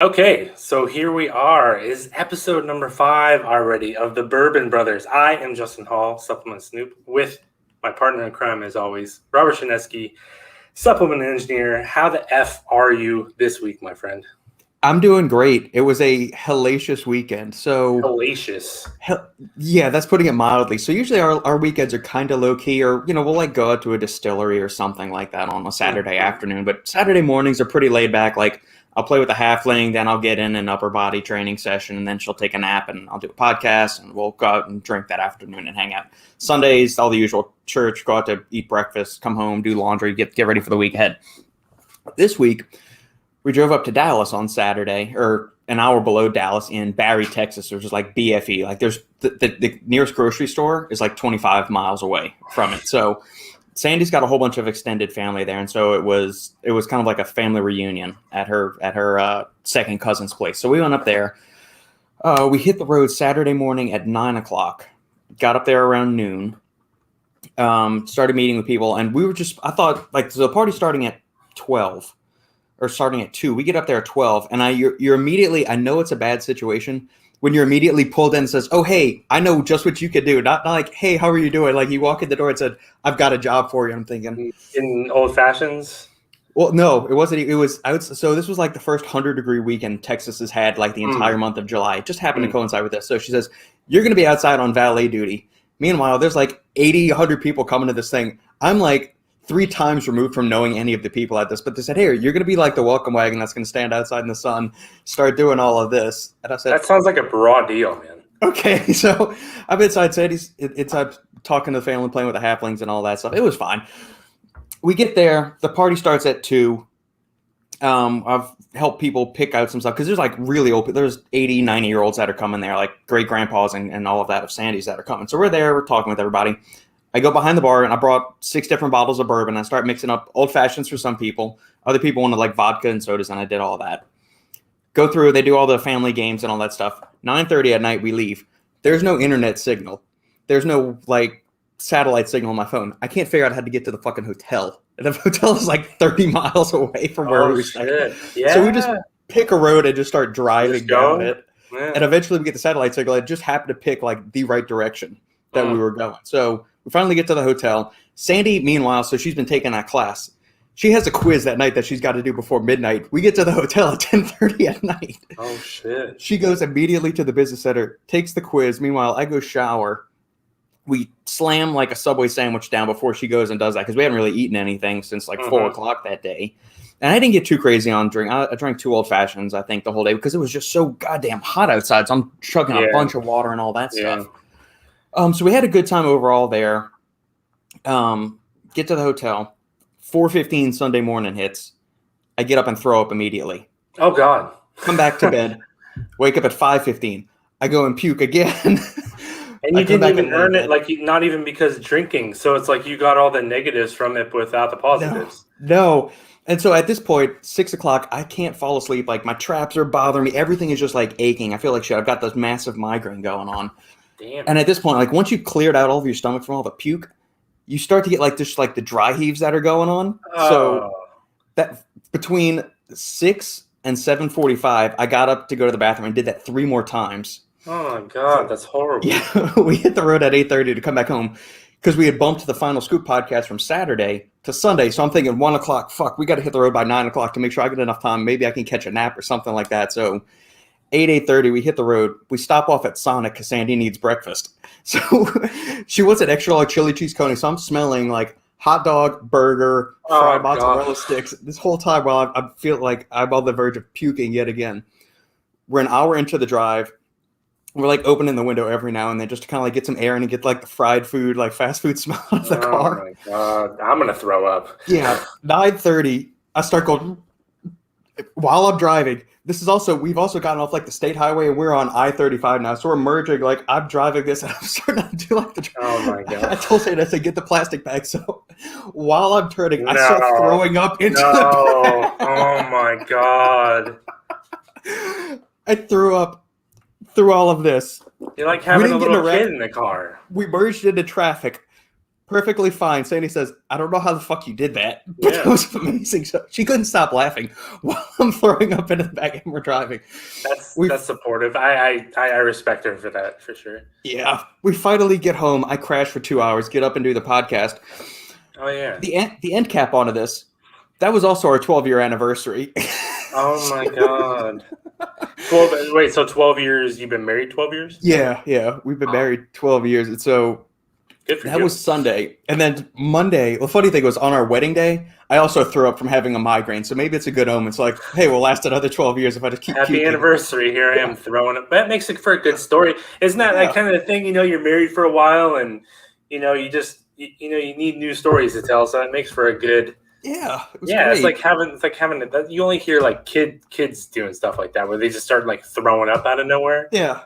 Okay, so here we are. Is episode number 5 already of the Bourbon Brothers. I am Justin Hall, Supplement Snoop, with my partner in crime, as always, Robert Shinesky, Supplement Engineer. How the F are you this week, my friend? I'm doing great. It was a hellacious weekend. Hellacious. Yeah, that's putting it mildly. So usually our weekends are kind of low key, or we'll like go out to a distillery or something like that on a Saturday afternoon. But Saturday mornings are pretty laid back. Like I'll play with the halfling, then I'll get in an upper body training session, and then she'll take a nap, and I'll do a podcast, and we'll go out and drink that afternoon and hang out. Sundays, all the usual church, go out to eat breakfast, come home, do laundry, get ready for the week ahead. This week, we drove up to Dallas on Saturday, or an hour below Dallas in Barry, Texas, which is like BFE. Like there's the nearest grocery store is like 25 miles away from it. So Sandy's got a whole bunch of extended family there, and so it was kind of like a family reunion at her second cousin's place. So we went up there. We hit the road Saturday morning at 9:00. Got up there around noon. Started meeting with people, and I thought like the party starting at 12. Or starting at 2. We get up there at 12, and you're immediately, I know it's a bad situation when you're immediately pulled in and says, oh, hey, I know just what you could do. Not like, hey, how are you doing? Like you walk in the door and said, I've got a job for you. I'm thinking. In old fashions? Well, no, it wasn't. So this was like the first 100-degree weekend Texas has had like the entire month of July. It just happened to coincide with this. So she says, you're going to be outside on valet duty. Meanwhile, there's like 80, 100 people coming to this thing. I'm like 3 times removed from knowing any of the people at this, but they said, hey, you're going to be like the welcome wagon that's going to stand outside in the sun, start doing all of this. And I said, that sounds like a raw deal, man. Okay, so I'm inside Sandy's, inside talking to the family, playing with the halflings and all that stuff. It was fine. We get there. The party starts at 2. I've helped people pick out some stuff because there's like really old, there's 80, 90-year-olds that are coming there, like great grandpas and all of that of Sandy's that are coming. So we're there, we're talking with everybody. I go behind the bar and I brought 6 different bottles of bourbon. I start mixing up old fashions for some people. Other people wanted like vodka and sodas, and I did all that. Go through, they do all the family games and all that stuff. 9:30 at night, we leave. There's no internet signal. There's no like satellite signal on my phone. I can't figure out how to get to the fucking hotel. And the hotel is like 30 miles away from where we stayed. Yeah. So we just pick a road and just start driving down it. Yeah. And eventually we get the satellite signal. It just happened to pick like the right direction that we were going. So we finally get to the hotel. Sandy, meanwhile, so she's been taking that class. She has a quiz that night that she's got to do before midnight. We get to the hotel at 10:30 at night. Oh, shit. She goes immediately to the business center, takes the quiz. Meanwhile, I go shower. We slam like a Subway sandwich down before she goes and does that because we hadn't really eaten anything since like 4 o'clock that day. And I didn't get too crazy on drink. I drank 2 old fashions, I think, the whole day because it was just so goddamn hot outside. So I'm chugging a bunch of water and all that stuff. So we had a good time overall there. Get to the hotel. 4:15 Sunday morning hits. I get up and throw up immediately. Oh, God. Come back to bed. Wake up at 5:15. I go and puke again. And you didn't even earn it, like not even because drinking. So it's like you got all the negatives from it without the positives. No. And so at this point, 6 o'clock, I can't fall asleep. Like my traps are bothering me. Everything is just like aching. I feel like shit. I've got this massive migraine going on. Damn. And at this point, like once you've cleared out all of your stomach from all the puke, you start to get like just like the dry heaves that are going on. So that between 6 and 7:45, I got up to go to the bathroom and did that 3 more times. Oh my God, that's horrible. Yeah, we hit the road at 8:30 to come back home because we had bumped the Final Scoop podcast from Saturday to Sunday. So I'm thinking 1 o'clock, fuck, we got to hit the road by 9 o'clock to make sure I get enough time. Maybe I can catch a nap or something like that. So 8:30, we hit the road. We stop off at Sonic because Sandy needs breakfast. So she wants an extra large chili cheese coney. So I'm smelling like hot dog, burger, fried mozzarella sticks this whole time while I feel like I'm on the verge of puking yet again. We're an hour into the drive. We're like opening the window every now and then just to kind of like get some air in and get like the fried food, like fast food smell out of the car. Oh my God, I'm gonna throw up. Yeah, 9:30. I start going while I'm driving. We've also gotten off like the state highway and we're on I-35 now. So we're merging, like I'm driving this and I'm starting to do like the. Oh my God. I told Sandy, I said, get the plastic bag. So while I'm turning, I start throwing up into the bag. Oh my God. I threw up through all of this. You're like having a little kid in the car. We merged into traffic. perfectly fine. Sandy says, I don't know how the fuck you did that, but Yeah. that was amazing. So she couldn't stop laughing while I'm throwing up into the back and we're driving. That's supportive. I respect her for that, for sure. Yeah. We finally get home. I crash for 2 hours, get up and do the podcast. Oh, yeah. The end cap onto this, that was also our 12-year anniversary. Oh, my God. 12, wait, so 12 years, you've been married 12 years? Yeah. We've been married 12 years. And so Good for that you. was Sunday. And then Monday, the funny thing was on our wedding day, I also threw up from having a migraine. So maybe it's a good omen. It's like, hey, we'll last another 12 years if I just keep Happy puking. anniversary. Here I am throwing it. That makes it for a good story. Isn't that like kind of the thing, you're married for a while and, you need new stories to tell. So it makes for a good. Yeah. It was Yeah. great. It's like having you only hear like kids doing stuff like that where they just start like throwing up out of nowhere. Yeah.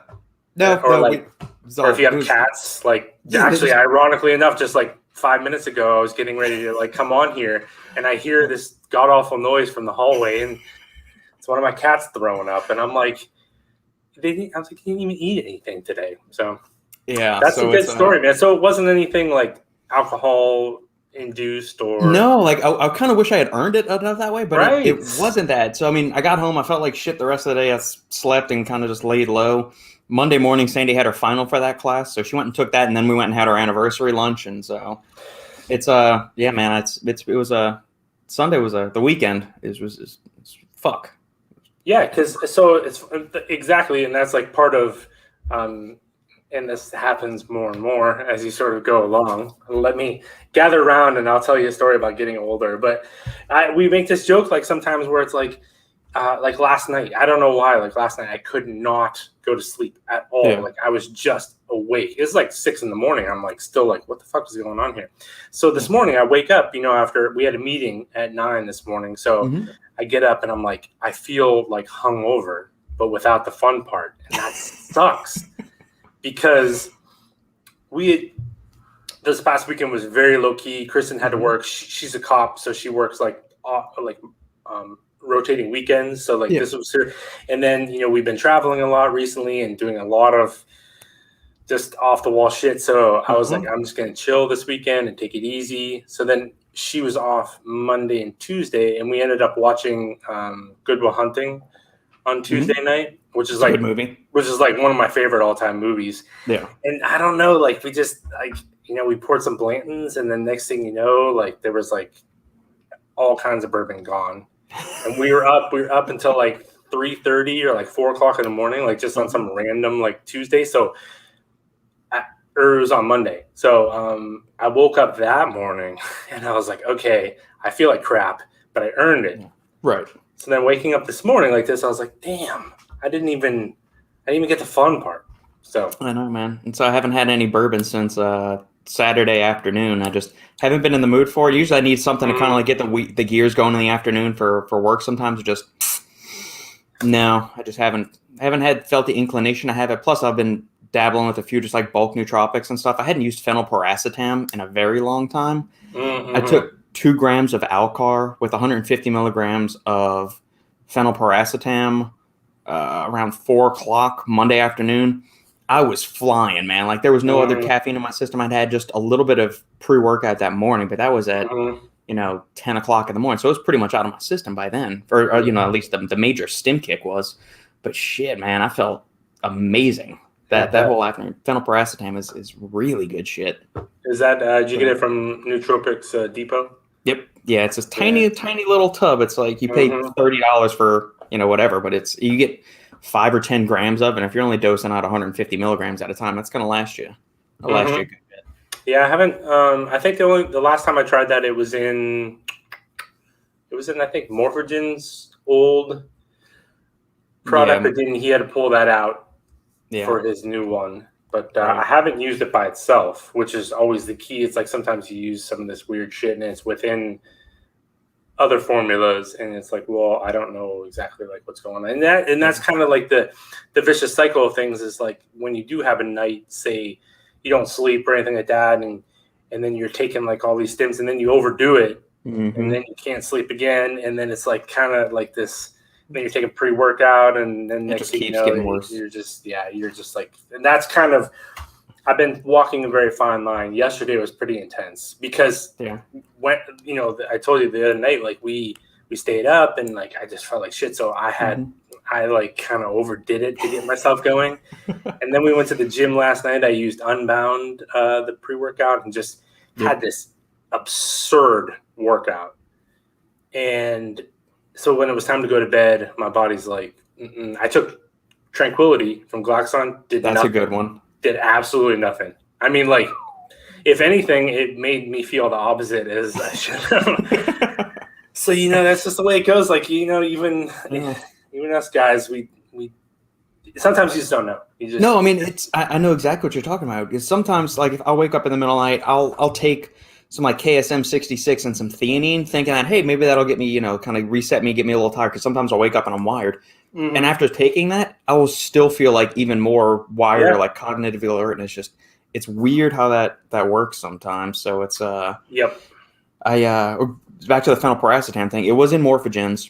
Or if you have cats, like actually, ironically enough, just like 5 minutes ago, I was getting ready to like come on here, and I hear this god awful noise from the hallway, and it's one of my cats throwing up, and I'm like, I was like, he didn't even eat anything today, so yeah, that's a good story, man. So it wasn't anything like alcohol induced or no, like I kind of wish I had earned it that way, but right. it wasn't that. So I mean, I got home, I felt like shit the rest of the day. I slept and kind of just laid low. Monday morning, Sandy had her final for that class, so she went and took that, and then we went and had our anniversary lunch, and so it's yeah, man, it was Sunday was the weekend was fuck. Yeah, because so it's exactly, and that's like part of, and this happens more and more as you sort of go along. Let me gather around, and I'll tell you a story about getting older. But we make this joke like sometimes where it's like last night, I don't know why. Like last night, I could not go to sleep at all. Yeah. Like I was just awake. It's like 6 a.m. I'm like still like, what the fuck is going on here? So this morning I wake up, after we had a meeting at 9 this morning. So I get up and I'm like, I feel like hungover, but without the fun part, and that sucks because this past weekend was very low key. Kristen had to work. She's a cop, so she works rotating weekends. So this was her. And then, we've been traveling a lot recently and doing a lot of just off the wall shit. So I was like, I'm just going to chill this weekend and take it easy. So then she was off Monday and Tuesday, and we ended up watching Good Will Hunting on Tuesday night, which is like, movie. Which is like one of my favorite all time movies. Yeah. And I don't know, like we just we poured some Blantons, and then next thing you know, like there was like all kinds of bourbon gone. And we were up until like 3:30 or like 4 o'clock in the morning, like just on some random like Tuesday. So it was on Monday. So I woke up that morning and I was like, okay, I feel like crap, but I earned it. Right. So then waking up this morning like this, I was like, damn, I didn't even get the fun part. So I know, man. And so I haven't had any bourbon since Saturday afternoon. I just haven't been in the mood for it. Usually I need something to kind of like get the gears going in the afternoon for work sometimes. No, I just haven't felt the inclination to have it. Plus I've been dabbling with a few just like bulk nootropics and stuff. I hadn't used phenylpiracetam in a very long time. I took 2 grams of Alcar with 150 milligrams of phenylpiracetam around 4 o'clock Monday afternoon. I was flying, man. Like there was no other caffeine in my system. I'd had just a little bit of pre-workout that morning, but that was at 10 o'clock in the morning. So it was pretty much out of my system by then, or at least the major stim kick was. But shit, man, I felt amazing. That whole afternoon. Phenylpiracetam is really good shit. Is that did you get it from Nootropics Depot? Yep. Yeah, it's a tiny little tub. It's like you pay $30 for whatever, but you get 5 or 10 grams of, and if you're only dosing out 150 milligrams at a time, that's gonna last you. It'll last you a good bit. Yeah, I haven't. I think the last time I tried that, it was in I think Morphogen's old product, but then he had to pull that out for his new one. But I haven't used it by itself, which is always the key. It's like sometimes you use some of this weird shit and it's within other formulas, and it's like, well, I don't know exactly like what's going on. And that's kind of like the vicious cycle of things is like when you do have a night, say you don't sleep or anything like that, and then you're taking like all these stims and then you overdo it and then you can't sleep again, and then it's like kind of like this. Then you're taking pre-workout, and then next thing you know, getting worse. You're just like, and that's kind of I've been walking a very fine line. Yesterday was pretty intense because when I told you the other night, like we stayed up and like I just felt like shit. So I like kind of overdid it to get myself going. And then we went to the gym last night. I used Unbound, the pre-workout, and just had this absurd workout. And so when it was time to go to bed, my body's like, I took Tranquility from Glaxon. That's a good one. Did absolutely nothing. I mean, like, if anything, it made me feel the opposite as I should have. So, that's just the way it goes. Like, even us guys, we sometimes you just don't know. No, I mean, I know exactly what you're talking about. Because sometimes, like, if I'll wake up in the middle of the night, I'll take some like KSM 66 and some theanine, thinking that, hey, maybe that'll get me, kind of reset me, get me a little tired. Because sometimes I'll wake up and I'm wired. Mm-hmm. And after taking that, I will still feel like even more wired or like cognitively alert. And it's weird how that works sometimes. So it's Yep. Back to the phenylpiracetam thing. It was in Morphogens.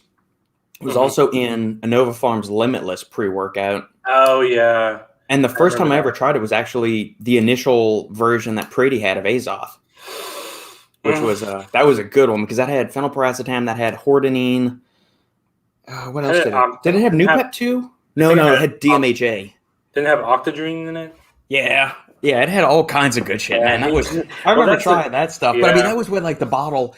It was also in Innova Farms Limitless pre-workout. Oh yeah. And the first time I ever tried it was actually the initial version that Prady had of Azoth, which was that was a good one because that had phenylpiracetam, that had hordenine. What else did it? Did it have Nupep too? No, it had DMHA. Didn't it have octadrine in it? Yeah, it had all kinds of good shit, man. I remember trying that stuff, but I mean that was when like the bottle.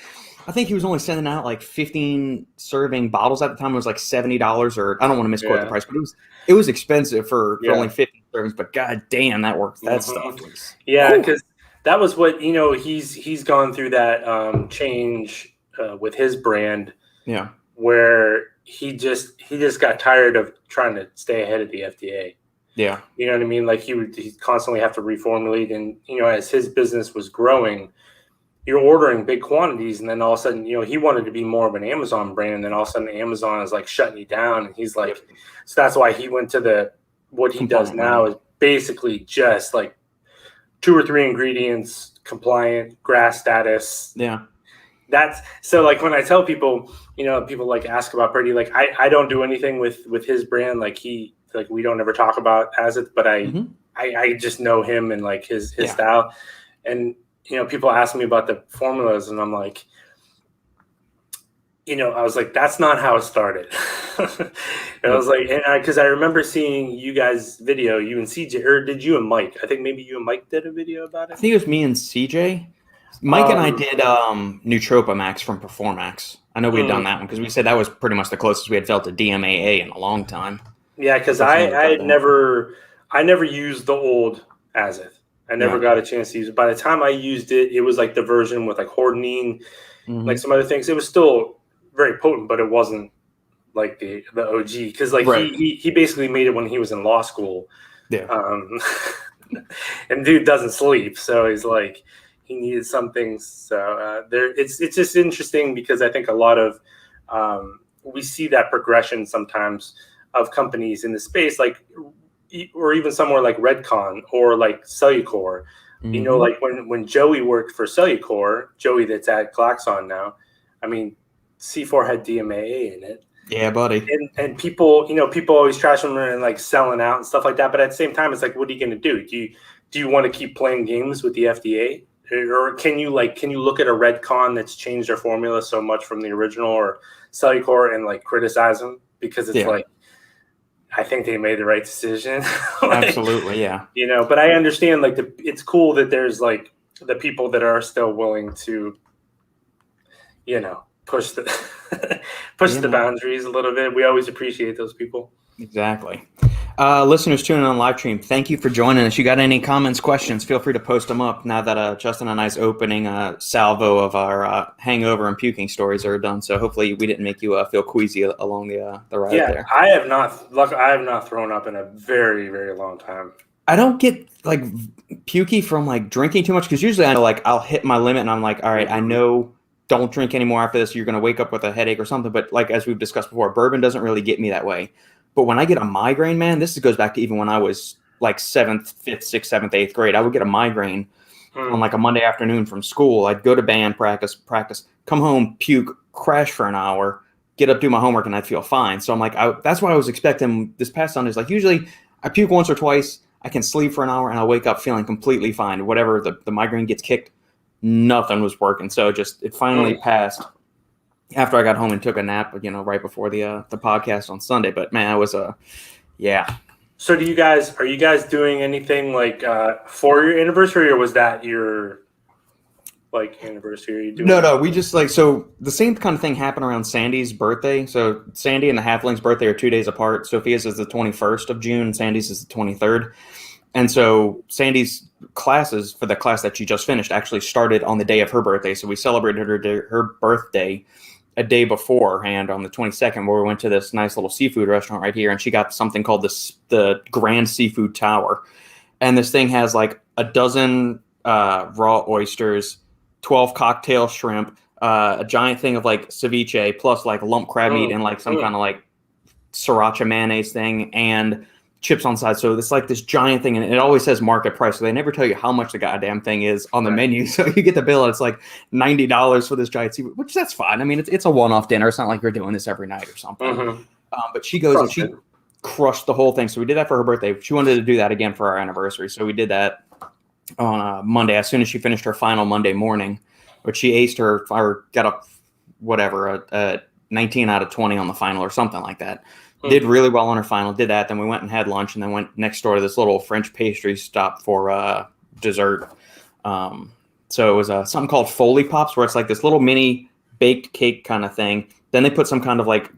I think he was only sending out like 15 serving bottles at the time. It was like $70, or I don't want to misquote the price, but it was expensive for only 15 servings. But god damn, that worked. That stuff was because that was what he's gone through that change with his brand. Yeah, where he just got tired of trying to stay ahead of the FDA. Yeah, you know what I mean. Like he'd constantly have to reformulate, and as his business was growing. You're ordering big quantities, and then all of a sudden, he wanted to be more of an Amazon brand, and then all of a sudden Amazon is like shutting you down, and he's like, so that's why he went to what he does now is basically just like 2 or 3 ingredients, compliant, GRAS status. Yeah. That's so like when I tell people, people like ask about Brady, like I don't do anything with his brand, like we don't ever talk about as it, but I just know him and like his style, and people ask me about the formulas, and I'm like, I was like, that's not how it started. And I was like, because I remember seeing you guys' video, you and CJ, or did you and Mike? I think maybe you and Mike did a video about it. I think it was me and CJ. Mike and I did Nootropic from Performax. I know we had done that one because we said that was pretty much the closest we had felt to DMAA in a long time. Yeah, because I never used the old Azith. I never got a chance to use it. By the time I used it, it was like the version with like hordenine, like some other things. It was still very potent, but it wasn't like the OG. Because like he basically made it when he was in law school. Yeah. And dude doesn't sleep, so he's like he needed some things. So it's just interesting because I think a lot of we see that progression sometimes of companies in the space, like. Or even somewhere like Redcon or like Cellucor, like when Joey worked for Cellucor, Joey that's at Glaxon now, I mean, C4 had DMAA in it. Yeah, buddy. And people, people always trash them and like selling out and stuff like that. But at the same time, it's like, what are you going to do? Do you want to keep playing games with the FDA? Or can you look at a Redcon that's changed their formula so much from the original or Cellucor and like criticize them because it's like, I think they made the right decision. Absolutely, yeah. But I understand like it's cool that there's like the people that are still willing to, push the boundaries a little bit. We always appreciate those people. Exactly. Listeners tuning on live stream, thank you for joining us. You got any comments, questions, feel free to post them up now that Justin and I's opening salvo of our hangover and puking stories are done. So hopefully we didn't make you feel queasy along the ride there. I have not thrown up in a very, very long time. I don't get like pukey from like drinking too much because usually I know like I'll hit my limit and I'm like, all right, I know don't drink anymore after this. You're going to wake up with a headache or something. But like as we've discussed before, bourbon doesn't really get me that way. But when I get a migraine, man, this goes back to even when I was like 7th, 5th, 6th, 7th, 8th grade. I would get a migraine on like a Monday afternoon from school. I'd go to band practice, come home, puke, crash for an hour, get up, do my homework, and I'd feel fine. So I'm like, that's what I was expecting this past Sunday. Like usually I puke once or twice. I can sleep for an hour and I'll wake up feeling completely fine. Whatever the migraine gets kicked, nothing was working. So it finally passed after I got home and took a nap, right before the podcast on Sunday. But man, it was yeah. So are you guys doing anything like for your anniversary, or was that your like anniversary? Are you doing No, we just so the same kind of thing happened around Sandy's birthday. So Sandy and the halfling's birthday are 2 days apart. Sophia's is the 21st of June, and Sandy's is the 23rd. And so Sandy's classes for the class that she just finished actually started on the day of her birthday. So we celebrated her birthday a day beforehand on the 22nd, where we went to this nice little seafood restaurant right here, and she got something called the Grand Seafood Tower. And this thing has like a dozen raw oysters, 12 cocktail shrimp, a giant thing of like ceviche, plus like lump crab meat and like some kind of like sriracha mayonnaise thing, and chips on the side. So it's like this giant thing, and it always says market price. So they never tell you how much the goddamn thing is on the menu. So you get the bill, and it's like $90 for this giant seafood, which that's fine. I mean, it's a one-off dinner. It's not like you're doing this every night or something. But she goes and she crushed the whole thing. So we did that for her birthday. She wanted to do that again for our anniversary. So we did that on Monday, as soon as she finished her final Monday morning, which she aced got a 19 out of 20 on the final or something like that. Did really well on her final, did that. Then we went and had lunch, and then went next door to this little French pastry stop for dessert. So it was something called Foley Pops, where it's like this little mini baked cake kind of thing. Then they put some kind of like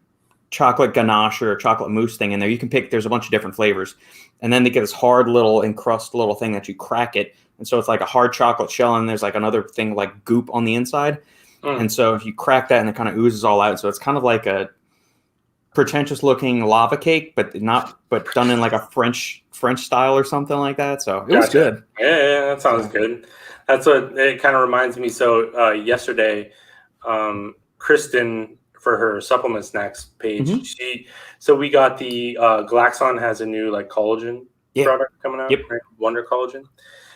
chocolate ganache or chocolate mousse thing in there. You can pick, there's a bunch of different flavors. And then they get this hard little encrust little thing that you crack it. And so it's like a hard chocolate shell, and there's like another thing like goop on the inside. And so if you crack that, and it kind of oozes all out. So it's kind of like a pretentious looking lava cake, but done in like a French style or something like that. So it was good. Yeah, that sounds good. That's what it kind of reminds me. So yesterday, Kristen, for her supplement snacks page, we got the Glaxon has a new like collagen product coming out, right? Wonder Collagen.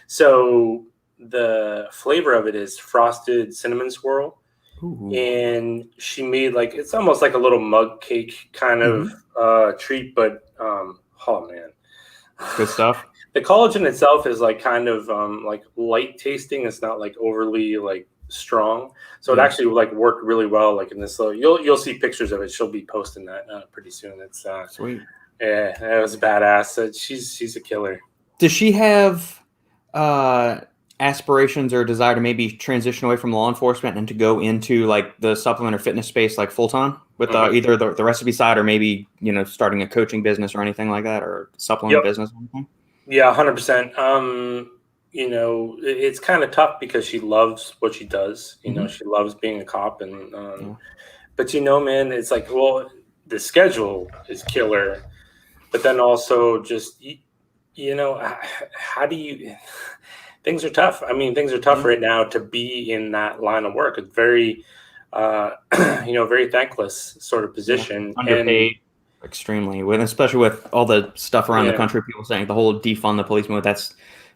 So the flavor of it is frosted cinnamon swirl. Ooh. And she made like, it's almost like a little mug cake kind of treat, but oh man, good stuff. The collagen itself is like kind of like light tasting. It's not like overly like strong, so it actually like worked really well. Like in this little, you'll see pictures of it. She'll be posting that pretty soon. It's sweet. Yeah, it was badass. She's a killer. Does she have aspirations or desire to maybe transition away from law enforcement and to go into like the supplement or fitness space like full time with either the recipe side, or maybe starting a coaching business or anything like that, or supplement business or anything? Yeah, 100%. It's kind of tough because she loves what she does. She loves being a cop, and but man, it's like, well, the schedule is killer, but then also just how do you? Things are tough. I mean, things are tough right now to be in that line of work. It's very, very thankless sort of position. Underpaid, extremely, especially with all the stuff around the country. People saying the whole defund the police movement. That's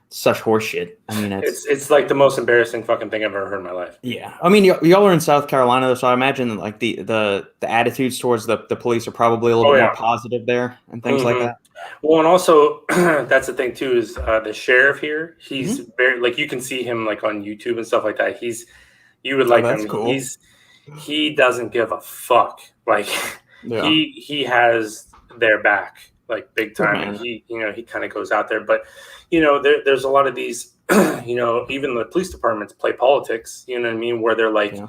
such horseshit. I mean, it's like the most embarrassing fucking thing I've ever heard in my life. Yeah, I mean, y'all are in South Carolina, so I imagine that like the attitudes towards the police are probably a little bit more positive there and things like that. Well, and also that's the thing too, is the sheriff here. He's very, like, you can see him like on YouTube and stuff like that. You would like him. Cool. He doesn't give a fuck. Like he has their back like big time, and he kind of goes out there. But there's a lot of these, even the police departments play politics. You know what I mean? Where they're like,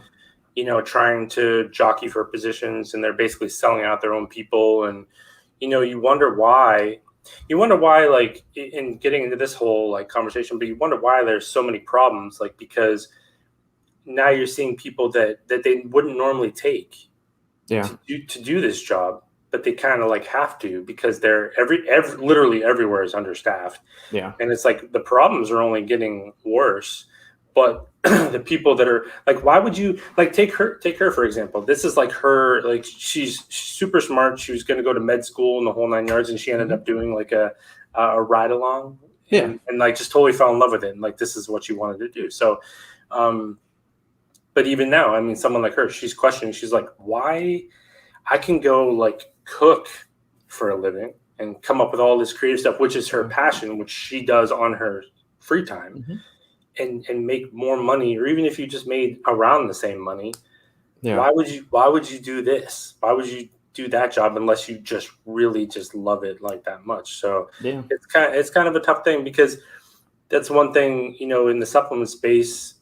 trying to jockey for positions, and they're basically selling out their own people. And you wonder why, like, in getting into this whole like conversation, but you wonder why there's so many problems, like, because now you're seeing people that they wouldn't normally take to do this job, but they kind of like have to, because they're literally everywhere is understaffed. Yeah. And it's like the problems are only getting worse, but the people that are like, why would you like take her for example? This is like her, like, she's super smart. She was going to go to med school and the whole 9 yards, and she ended up doing like a ride along, and like just totally fell in love with it, and like this is what she wanted to do. So but even now, I mean, someone like her, she's questioning. She's like, why? I can go like cook for a living, and come up with all this creative stuff, which is her passion, which she does on her free time, and make more money, or even if you just made around the same money, why would you do this? Why would you do that job unless you just really just love it like that much? So it's kind of a tough thing, because that's one thing, in the supplement space.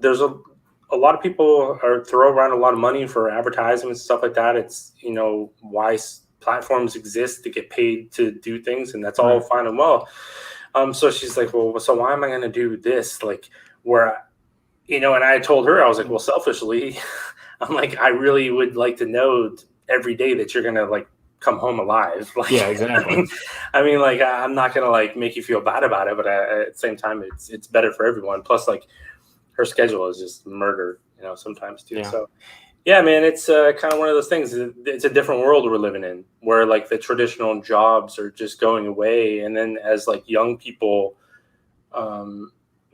There's a lot of people throw around a lot of money for advertisements and stuff like that. It's why platforms exist, to get paid to do things, and that's all fine and well. So she's like, well, so why am I going to do this? Like, where, and I told her, I was like, well, selfishly, I'm like, I really would like to know every day that you're going to like come home alive. Like, yeah, exactly. I mean, like, I'm not going to like make you feel bad about it, but at the same time, it's better for everyone. Plus, like, her schedule is just murder, sometimes too. Yeah. So yeah, man, it's kind of one of those things. It's a different world we're living in, where like the traditional jobs are just going away. And then as like young people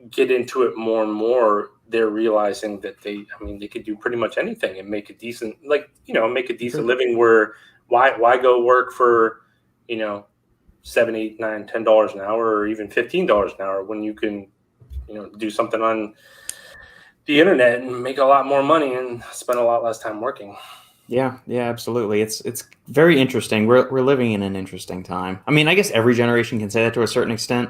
get into it more and more, they're realizing that they could do pretty much anything and make a decent, living, where why go work for, $7, $8, $9, $10 an hour, or even $15 an hour, when you can, do something on the internet and make a lot more money and spend a lot less time working. Yeah, absolutely. It's very interesting. We're living in an interesting time. I mean, I guess every generation can say that to a certain extent.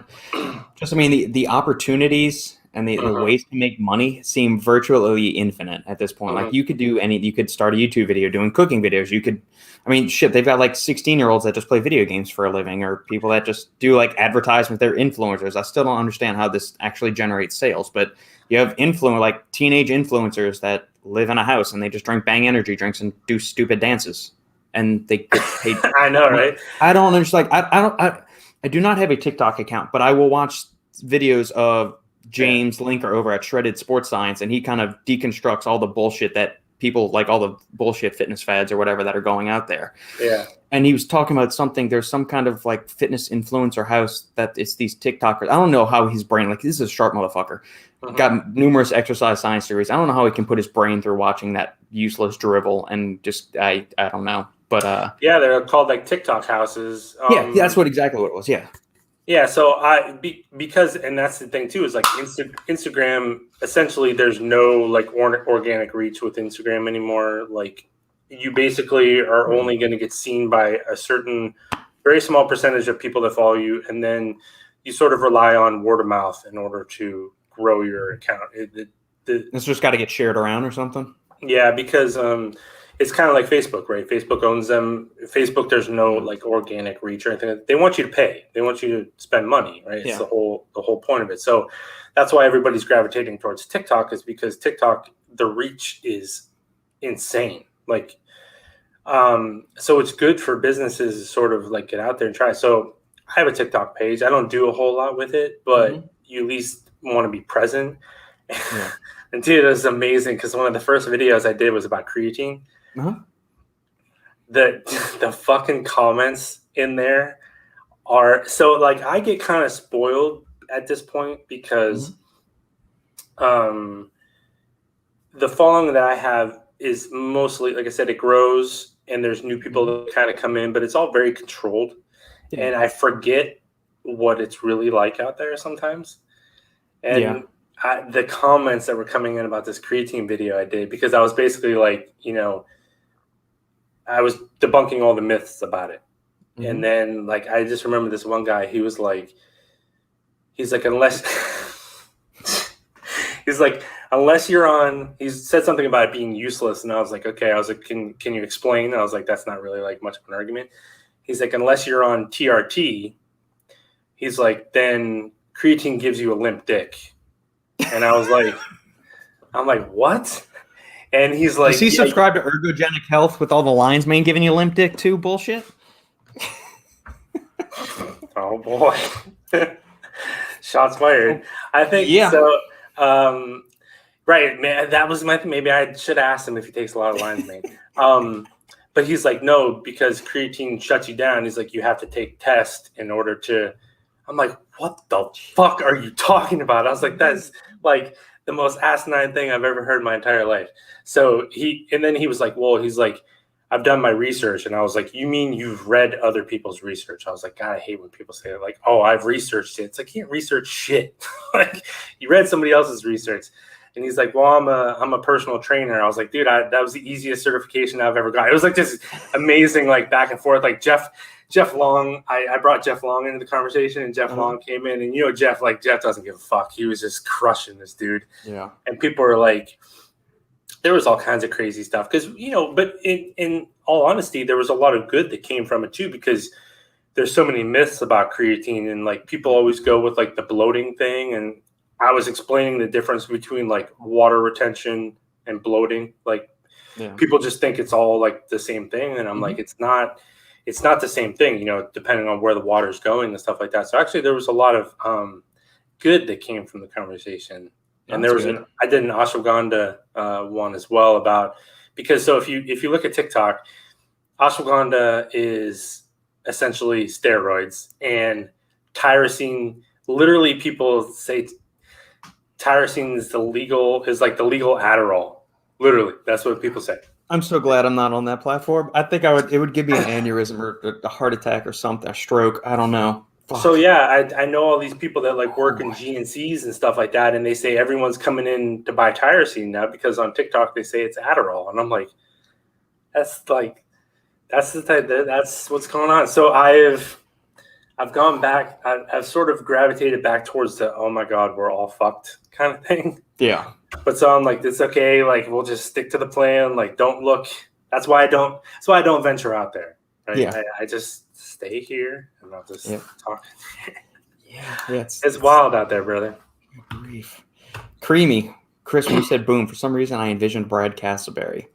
Just, the opportunities and the ways to make money seem virtually infinite at this point. Like, you could start a YouTube video doing cooking videos. You could, they've got like 16-year-olds that just play video games for a living, or people that just do like advertisements. They're influencers. I still don't understand how this actually generates sales, but you have like teenage influencers that live in a house and they just drink Bang energy drinks and do stupid dances, and they get paid. I know, right? I don't understand. I do not have a TikTok account, but I will watch videos of James Linker over at Shredded Sports Science, and he kind of deconstructs all the bullshit that people like, all the bullshit fitness fads or whatever that are going out there. Yeah. And he was talking about something. There's some kind of like fitness influencer house that it's these TikTokers. I don't know how his brain, like, this is a sharp motherfucker. Got numerous exercise science theories. I don't know how he can put his brain through watching that useless drivel, and just I don't know. But yeah, they're called like TikTok houses. Yeah, that's exactly what it was. Yeah. Yeah, so because that's the thing too, is like Instagram, essentially there's no like organic reach with Instagram anymore. Like, you basically are only going to get seen by a certain very small percentage of people that follow you, and then you sort of rely on word of mouth in order to grow your account. It's just got to get shared around or something. Yeah, because it's kind of like Facebook, right? Facebook owns them. Facebook, there's no like organic reach or anything. They want you to pay. They want you to spend money, right? It's the whole point of it. So that's why everybody's gravitating towards TikTok, is because TikTok, the reach is insane. Like, so it's good for businesses to sort of like get out there and try. So I have a TikTok page. I don't do a whole lot with it, but you at least want to be present. Yeah. And dude, it was amazing, because one of the first videos I did was about creatine. The fucking comments in there are so, like, I get kind of spoiled at this point, because the following that I have is mostly, like I said, it grows and there's new people that kind of come in, but it's all very controlled. And I forget what it's really like out there sometimes. And the comments that were coming in about this creatine video I did, because I was basically like, I was debunking all the myths about it. And then, like, I just remember this one guy, he's like, unless you're on, he said something about it being useless. And I was like, okay, can you explain? And I was like, that's not really like much of an argument. He's like, unless you're on TRT, he's like, then creatine gives you a limp dick. And I was like, what? And he's like, does he subscribe to ergogenic health with all the lion's mane giving you a limp dick too? Bullshit. Oh boy. Shots fired. I think so. Right, man. That was my thing. Maybe I should ask him if he takes a lot of lion's mane. But he's like, no, because creatine shuts you down. He's like, you have to take tests in order to. I'm like, what the fuck are you talking about? I was like, that's like the most asinine thing I've ever heard in my entire life. So he was like, well, he's like, I've done my research. And I was like, you mean you've read other people's research? I was like, God, I hate when people say it, like, oh, I've researched it. It's like, you can't research shit. Like, you read somebody else's research. And he's like, well, I'm a personal trainer. I was like, dude, that was the easiest certification I've ever got. It was like this amazing, like, back and forth. Like Jeff Long, I brought Jeff Long into the conversation, and Jeff Long came in, and Jeff doesn't give a fuck. He was just crushing this dude. Yeah. And people were like, there was all kinds of crazy stuff because, but in all honesty, there was a lot of good that came from it too, because there's so many myths about creatine, and like people always go with like the bloating thing. And I was explaining the difference between like water retention and bloating. Like people just think it's all like the same thing. And I'm like, it's not the same thing, depending on where the water's going and stuff like that. So actually there was a lot of good that came from the conversation. And there was I did an ashwagandha one as well because if you look at TikTok, ashwagandha is essentially steroids, and tyrosine, literally people say tyrosine is like the legal Adderall. Literally, that's what people say. I'm so glad I'm not on that platform. I think it would give me an aneurysm or a heart attack or something, a stroke. I don't know. Fuck. So yeah, I know all these people that like work in GNCs and stuff like that, and they say everyone's coming in to buy tyrosine now because on TikTok they say it's Adderall, and I'm like, that's what's going on. So I've gone back. I've sort of gravitated back towards the oh my god, we're all fucked kind of thing. Yeah. But so I'm like, it's okay. Like we'll just stick to the plan. Like don't look. That's why I don't venture out there. Right? Yeah. I just stay here and I'll just talk. Yeah. It's wild out there, brother. Grief. Creamy. Chris, when you said boom, for some reason I envisioned Brad Castleberry.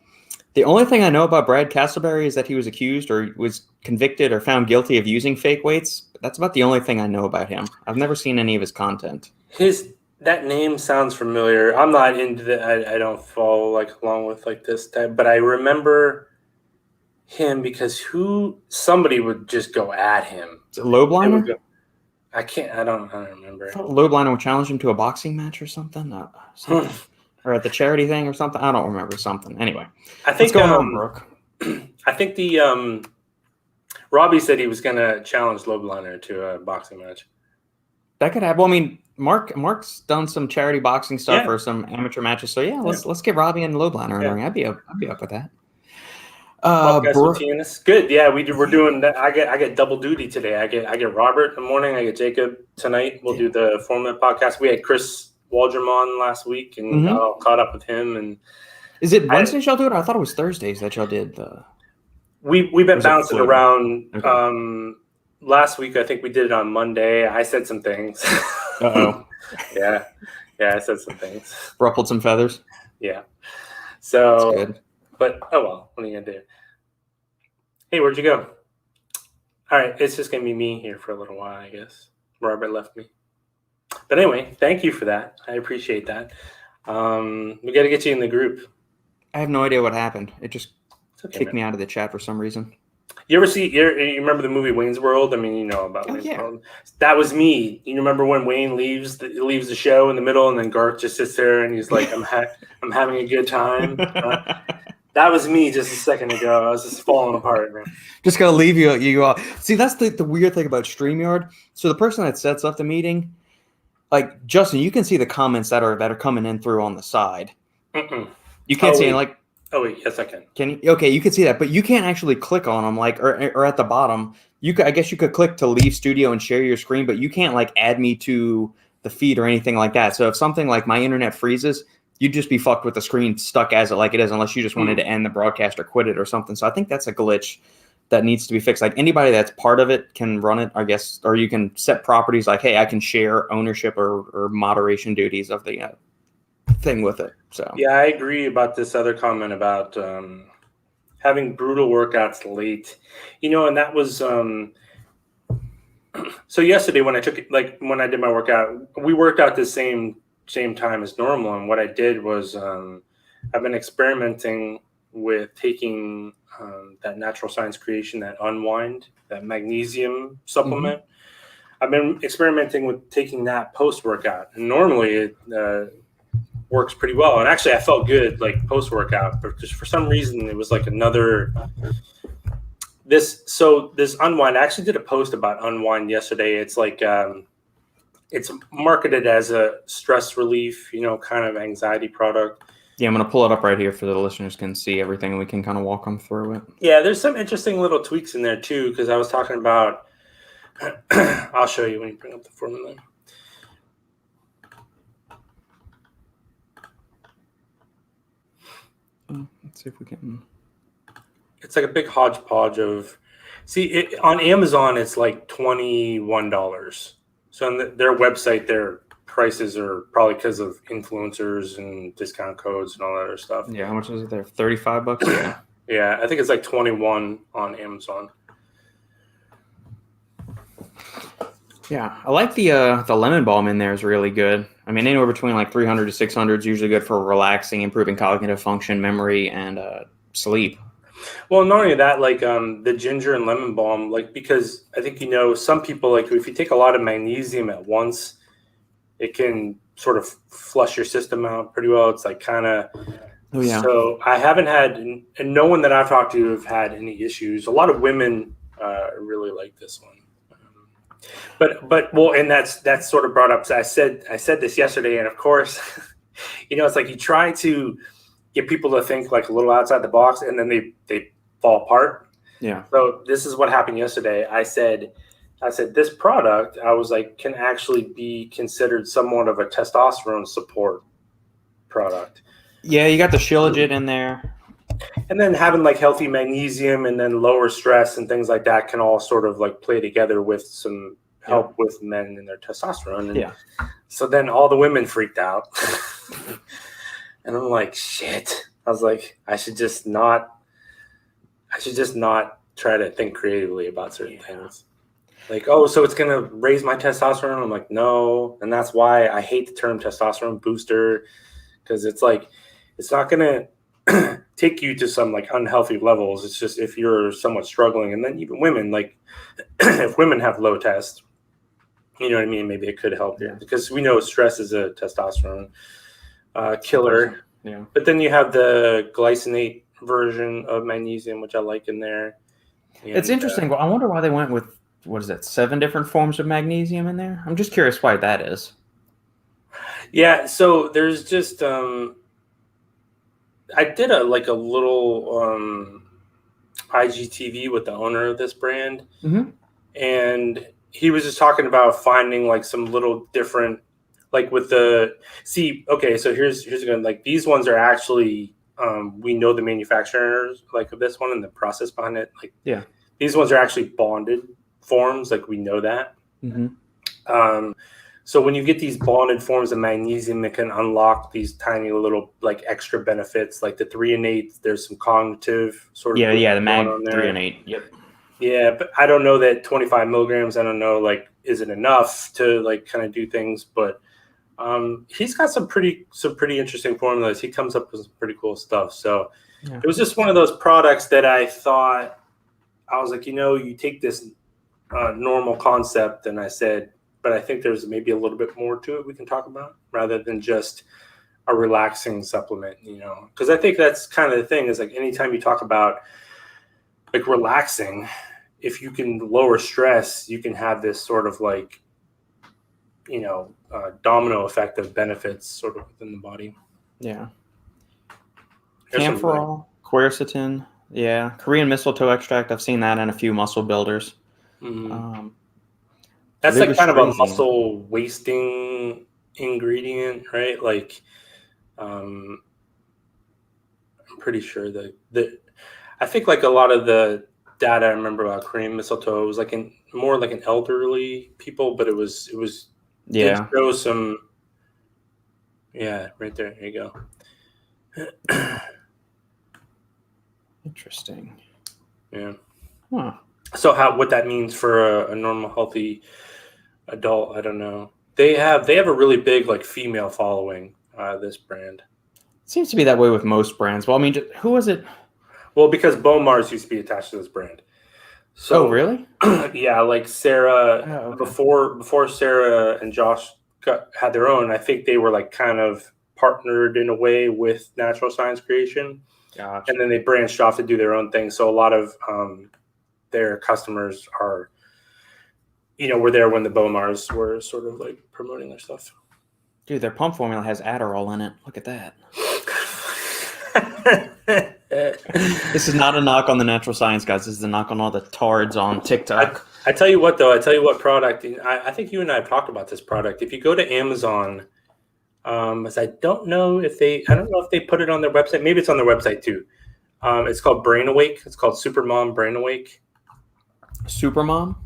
The only thing I know about Brad Castleberry is that he was accused or was convicted or found guilty of using fake weights. That's about the only thing I know about him. I've never seen any of his content. That name sounds familiar. I'm not into I don't follow like along with like this type, but I remember him because somebody would just go at him. Is it Lobliner? I don't remember. Lobliner would challenge him to a boxing match or something. Or at the charity thing or something. I don't remember something. Anyway, what's going on, Brooke? I think the Robbie said he was going to challenge Lobliner to a boxing match. That could happen. Well, I mean, Mark's done some charity boxing stuff or some amateur matches. So let's get Robbie and Lobliner in the ring. I'd be up with that. Good. Yeah, we're doing that. I get double duty today. I get Robert in the morning. I get Jacob tonight. We'll do the 4-minute podcast. We had Chris Waldrum on last week and got all caught up with him. And is it Wednesdays y'all do it? I thought it was Thursdays that y'all did the. We've been bouncing around. Okay. Last week I think we did it on Monday. I said some things. Uh-oh. Yeah, I said some things. Ruffled some feathers. Yeah. So. That's good. But oh well, what are you gonna do? Hey, where'd you go? All right, it's just gonna be me here for a little while, I guess. Robert left me. But anyway, thank you for that. I appreciate that. We got to get you in the group. I have no idea what happened. It just kicked me out of the chat for some reason. You remember the movie Wayne's World? I mean, you know about Wayne's World. That was me. You remember when Wayne leaves the show in the middle, and then Garth just sits there and he's like, I'm having a good time. That was me just a second ago. I was just falling apart, man. Just gonna leave you all. See, that's the weird thing about StreamYard. So the person that sets up the meeting, like Justin, you can see the comments that are coming in through on the side. You can't see it, like. Oh wait, yes I can. Can you? Okay, you can see that, but you can't actually click on them, like or at the bottom. I guess you could click to leave studio and share your screen, but you can't like add me to the feed or anything like that. So if something like my internet freezes, you'd just be fucked with the screen stuck as it like it is, unless you just wanted to end the broadcast or quit it or something. So I think that's a glitch that needs to be fixed. Like anybody that's part of it can run it, I guess, or you can set properties like, hey, I can share ownership or moderation duties of the thing with it. So yeah, I agree about this other comment about having brutal workouts late, and that was so yesterday when I when I did my workout, we worked out the same time as normal, and what I did was I've been experimenting with taking that Natural Science Creation, that Unwind, that magnesium supplement. I've been experimenting with taking that post workout, and normally works pretty well. And actually, I felt good like post workout, but just for some reason, it was like another. This Unwind. I actually did a post about Unwind yesterday. It's like it's marketed as a stress relief, kind of anxiety product. Yeah, I'm going to pull it up right here for the listeners can see everything and we can kind of walk them through it. Yeah, there's some interesting little tweaks in there too, because I was talking about, I'll show you when you bring up the formula. Let's see if we can. It's like a big hodgepodge of, on Amazon, it's like $21. So on their website, their prices are probably because of influencers and discount codes and all that other stuff. Yeah, how much is it there? $35? Yeah. Yeah, I think it's like 21 on Amazon. Yeah, I like the lemon balm in there is really good. I mean, anywhere between like 300 to 600 is usually good for relaxing, improving cognitive function, memory, and sleep. Well, not only that, like the ginger and lemon balm, like because I think some people, like if you take a lot of magnesium at once, it can sort of flush your system out pretty well. It's like kind of. Oh yeah. So I haven't had, and no one that I've talked to have had any issues. A lot of women really like this one. But and that's sort of brought up. So I said this yesterday, and of course, it's like you try to get people to think like a little outside the box, and then they fall apart. Yeah. So this is what happened yesterday. I said this product, I was like, can actually be considered somewhat of a testosterone support product. Yeah, you got the Shilajit in there. And then having like healthy magnesium and then lower stress and things like that can all sort of like play together with some help with men and their testosterone. And so then all the women freaked out. And I'm like, shit. I was like, I should just not try to think creatively about certain things. Like, oh, so it's going to raise my testosterone? I'm like, no. And that's why I hate the term testosterone booster, because it's like, it's not going to take you to some like unhealthy levels. It's just if you're somewhat struggling, and then even women, like if women have low test, you know what I mean? Maybe it could help you because we know stress is a testosterone killer. Yeah. But then you have the glycinate version of magnesium, which I like in there. And, it's interesting. I wonder why they went with, 7 different forms of magnesium in there? I'm just curious why that is. Yeah. So there's just, I did a little IGTV with the owner of this brand, and he was just talking about finding like some little different, like with the so here's again, like these ones are actually we know the manufacturers like of this one and the process behind it. Like these ones are actually bonded forms, like we know that. So when you get these bonded forms of magnesium, it can unlock these tiny little like extra benefits, like the 3-in-8. There's some cognitive sort of the mag 3-in-8. Yep. Yeah, but I don't know that 25 milligrams. I don't know, like, is it enough to like kind of do things? But he's got some pretty interesting formulas. He comes up with some pretty cool stuff. So it was just one of those products that I thought, I was like, you take this normal concept, and I said, but I think there's maybe a little bit more to it we can talk about rather than just a relaxing supplement, because I think that's kind of the thing is like anytime you talk about like relaxing, if you can lower stress, you can have this sort of like, domino effect of benefits sort of within the body. Yeah. Camphor, quercetin, Korean mistletoe extract. I've seen that in a few muscle builders. That's like kind of a muscle wasting ingredient, right? Like, I'm pretty sure that I think like a lot of the data I remember about Korean mistletoe was like more like an elderly people, but it was did show some. Yeah, right there. There you go. Interesting. Yeah. Huh. So what that means for a normal healthy adult, I don't know. They have a really big like female following. This brand. It seems to be that way with most brands. Well, I mean, who was it? Well, because Bone Mars used to be attached to this brand. So, really? Yeah, like Sarah, before Sarah and Josh had their own, I think they were like kind of partnered in a way with Natural Science Creation. Gotcha. And then they branched off to do their own thing. So a lot of their customers are, were there when the Bomars were sort of like promoting their stuff. Dude, their pump formula has Adderall in it. Look at that. This is not a knock on the Natural Science guys. This is a knock on all the tards on TikTok. I tell you what, though. I tell you what product. I think you and I have talked about this product. If you go to Amazon, as I don't know if they put it on their website. Maybe it's on their website too. It's called Brain Awake. It's called Supermom Brain Awake. Supermom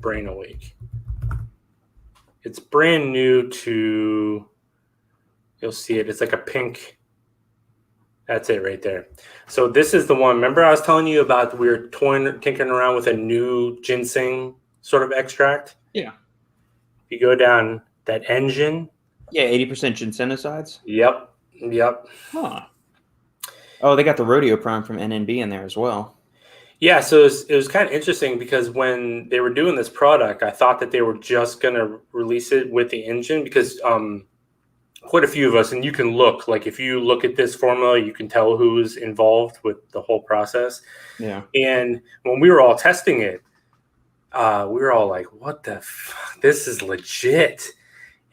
Brain Awake. It's brand new to. You'll see it. It's like a pink. That's it right there. So this is the one. Remember I was telling you about we were tinkering around with a new ginseng sort of extract? Yeah. If you go down that nGIN. Yeah, 80% ginsenosides? Yep. Huh. Oh, they got the rodeo prime from NNB in there as well. Yeah, so it was kind of interesting because when they were doing this product, I thought that they were just going to release it with the nGIN because quite a few of us, and you can look, like if you look at this formula, you can tell who's involved with the whole process. Yeah. And when we were all testing it, we were all like, what the fuck? This is legit.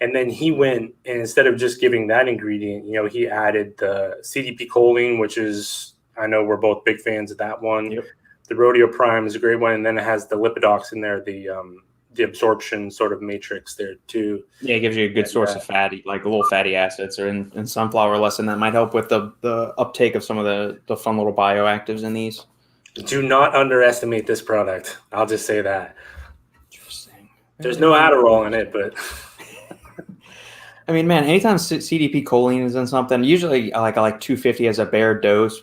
And then he went, and instead of just giving that ingredient, he added the CDP choline, which is, I know we're both big fans of that one. Yep. The Rodeo Prime is a great one. And then it has the lipidox in there, the absorption sort of matrix there too. Yeah, it gives you a good source of fatty, like little fatty acids, or in sunflower lesson that might help with the uptake of some of the fun little bioactives in these. Do not underestimate this product. I'll just say that. Interesting. There's no Adderall in it, but I mean, man, anytime CDP choline is in something, usually I like 250 as a bare dose.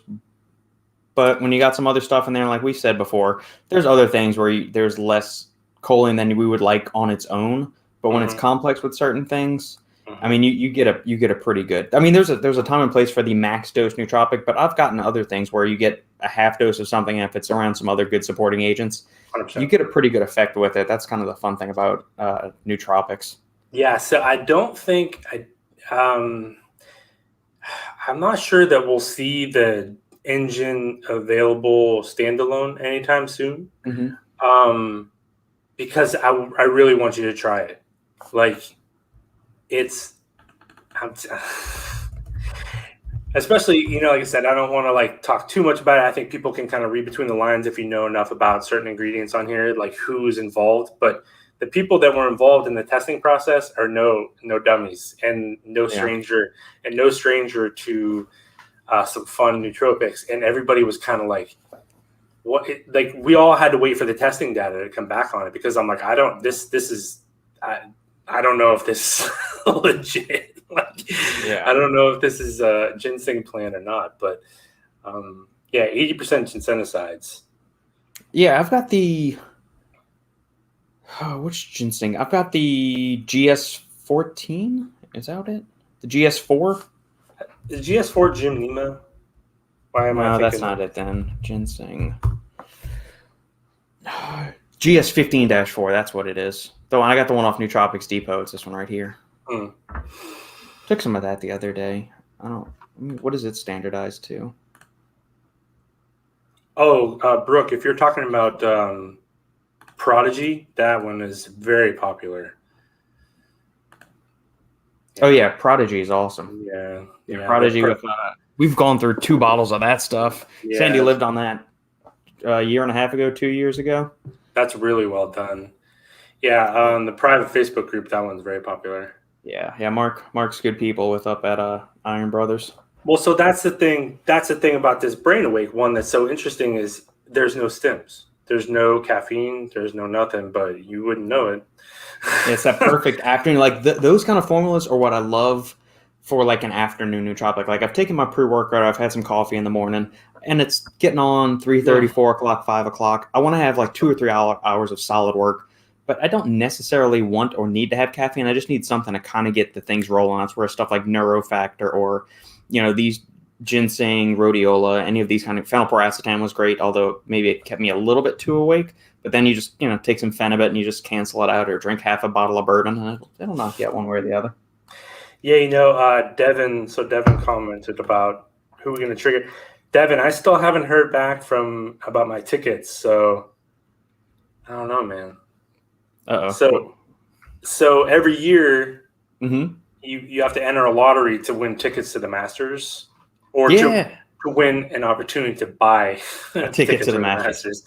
But when you got some other stuff in there, like we said before, there's other things where there's less choline than we would like on its own. But when it's complex with certain things, I mean, you get a pretty good. I mean, there's a time and place for the max dose nootropic, but I've gotten other things where you get a half dose of something, and if it's around some other good supporting agents, 100%. You get a pretty good effect with it. That's kind of the fun thing about nootropics. Yeah, so I don't think I'm not sure that we'll see the engine available standalone anytime soon. Mm-hmm. Because I really want you to try it. Like especially, like I said, I don't want to talk too much about it. I think people can kind of read between the lines if you know enough about certain ingredients on here, like who's involved. But the people that were involved in the testing process are no dummies and no stranger to some fun nootropics. And everybody was kind of like, we all had to wait for the testing data to come back on it because I'm like, I don't know if this is legit. I don't know if this is a ginseng plant or not, but 80% ginsenosides. Yeah, I've got the which ginseng? I've got the GS14. Is that it? The GS4? The GS4 Jim Nima? Why am I thinking that's not it then. Ginseng. GS15-4, that's what it is. Though I got the one off Nootropics Depot. It's this one right here. Took some of that the other day. What is it standardized to? Oh, Brooke, if you're talking about Prodigy, that one is very popular. Oh yeah, Prodigy is awesome. Yeah. Prodigy. We've gone through 2 bottles of that stuff. Yeah. Sandy lived on that a year and a half ago, 2 years ago. That's really well done. Yeah, the private Facebook group, that one's very popular. Yeah. Mark's good people with up at Iron Brothers. Well, so that's the thing. That's the thing about this Brain Awake one that's so interesting is there's no stims. There's no caffeine. There's no nothing, but you wouldn't know it. It's that perfect afternoon. Like those kind of formulas are what I love for like an afternoon nootropic. Like I've taken my pre-workout. I've had some coffee in the morning, and it's getting on 3:30, 4 o'clock, 5 o'clock. I want to have like 2 or 3 hours of solid work, but I don't necessarily want or need to have caffeine. I just need something to kind of get the things rolling. That's where stuff like Neurofactor or, these ginseng, rhodiola, any of these kind of phenylpiracetam was great, although maybe it kept me a little bit too awake. But then you just, take some Phenibut and you just cancel it out or drink half a bottle of bourbon and it'll knock you out one way or the other. Yeah, Devin. So Devin commented about who we're going to trigger. Devin, I still haven't heard back about my tickets, so I don't know, man. Uh-oh. So every year Mm-hmm. you have to enter a lottery to win tickets to the Masters, or Yeah. to win an opportunity to buy A ticket tickets to the for the Masters. Masters.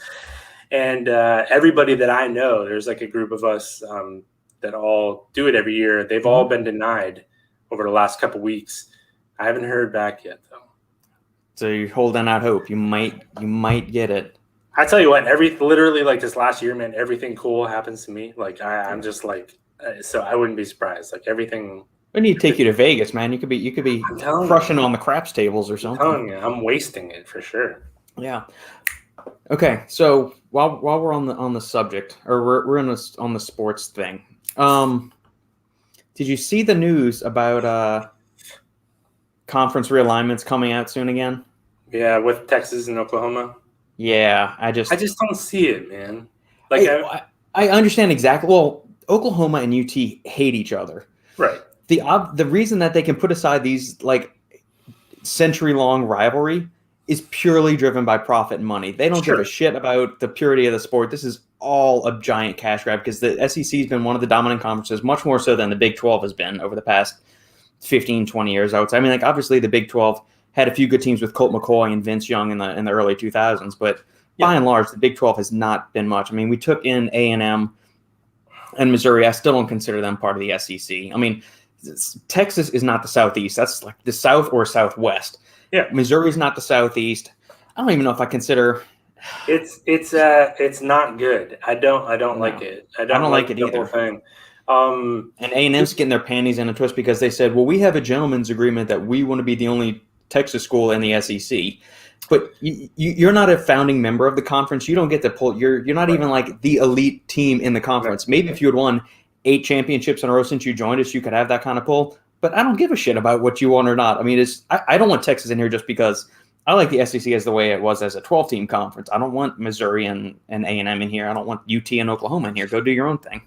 And everybody that I know, there's like a group of us that all do it every year. They've all been denied over the last couple weeks. I haven't heard back yet, though. So you're holding out hope. You might get it. I tell you what, literally like this last year, man, everything cool happens to me. Like I'm just like, so I wouldn't be surprised. Like everything. We need to take you to Vegas, man. You could be crushing on the craps tables or something. I'm telling you, I'm wasting it for sure. Yeah. Okay, so while we're on the subject, or we're on the sports thing, did you see the news about conference realignments coming out soon again? Yeah, with Texas and Oklahoma. Yeah, I just don't see it, man. Like I understand exactly. Well, Oklahoma and UT hate each other. Right. The reason that they can put aside these like century-long rivalry is purely driven by profit and money. They don't give a shit about the purity of the sport. This is all a giant cash grab because the SEC has been one of the dominant conferences, much more so than the Big 12 has been over the past 15, 20 years, I would say. I mean, like, obviously the Big 12 had a few good teams with Colt McCoy and Vince Young in the early 2000s, but by and large, the Big 12 has not been much. I mean, we took in A&M and Missouri. I still don't consider them part of the SEC. I mean, Texas is not the Southeast. That's like the South or Southwest. Yeah. Missouri's not the Southeast. I don't even know if I consider it's not good. I don't like it. I don't like it the either. Whole thing. And A&M's getting their panties in a twist because they said, well, we have a gentleman's agreement that we want to be the only Texas school in the SEC. But you're not a founding member of the conference. You don't get to pull. You're not even like the elite team in the conference. Maybe if you had won 8 championships in a row since you joined us, you could have that kind of pull. But I don't give a shit about what you won or not. I mean, I don't want Texas in here just because I like the SEC as the way it was as a 12-team conference. I don't want Missouri and A&M in here. I don't want UT and Oklahoma in here. Go do your own thing.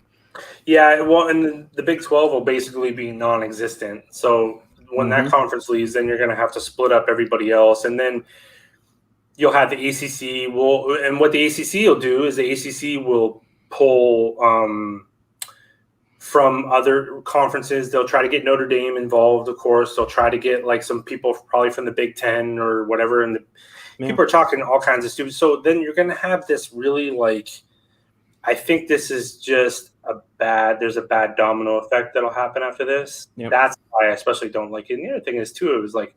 Yeah, well, and the Big 12 will basically be non-existent. So when that conference leaves, then you're going to have to split up everybody else, and then you'll have the ACC. And what the ACC will do is the ACC will pull from other conferences. They'll try to get Notre Dame involved, of course. They'll try to get like some people probably from the Big Ten or whatever. And people are talking all kinds of stupid. So then you're going to have this really like, I think this is just there's a bad domino effect that'll happen after this. Yep. That's why I especially don't like it. And the other thing is too, it was like,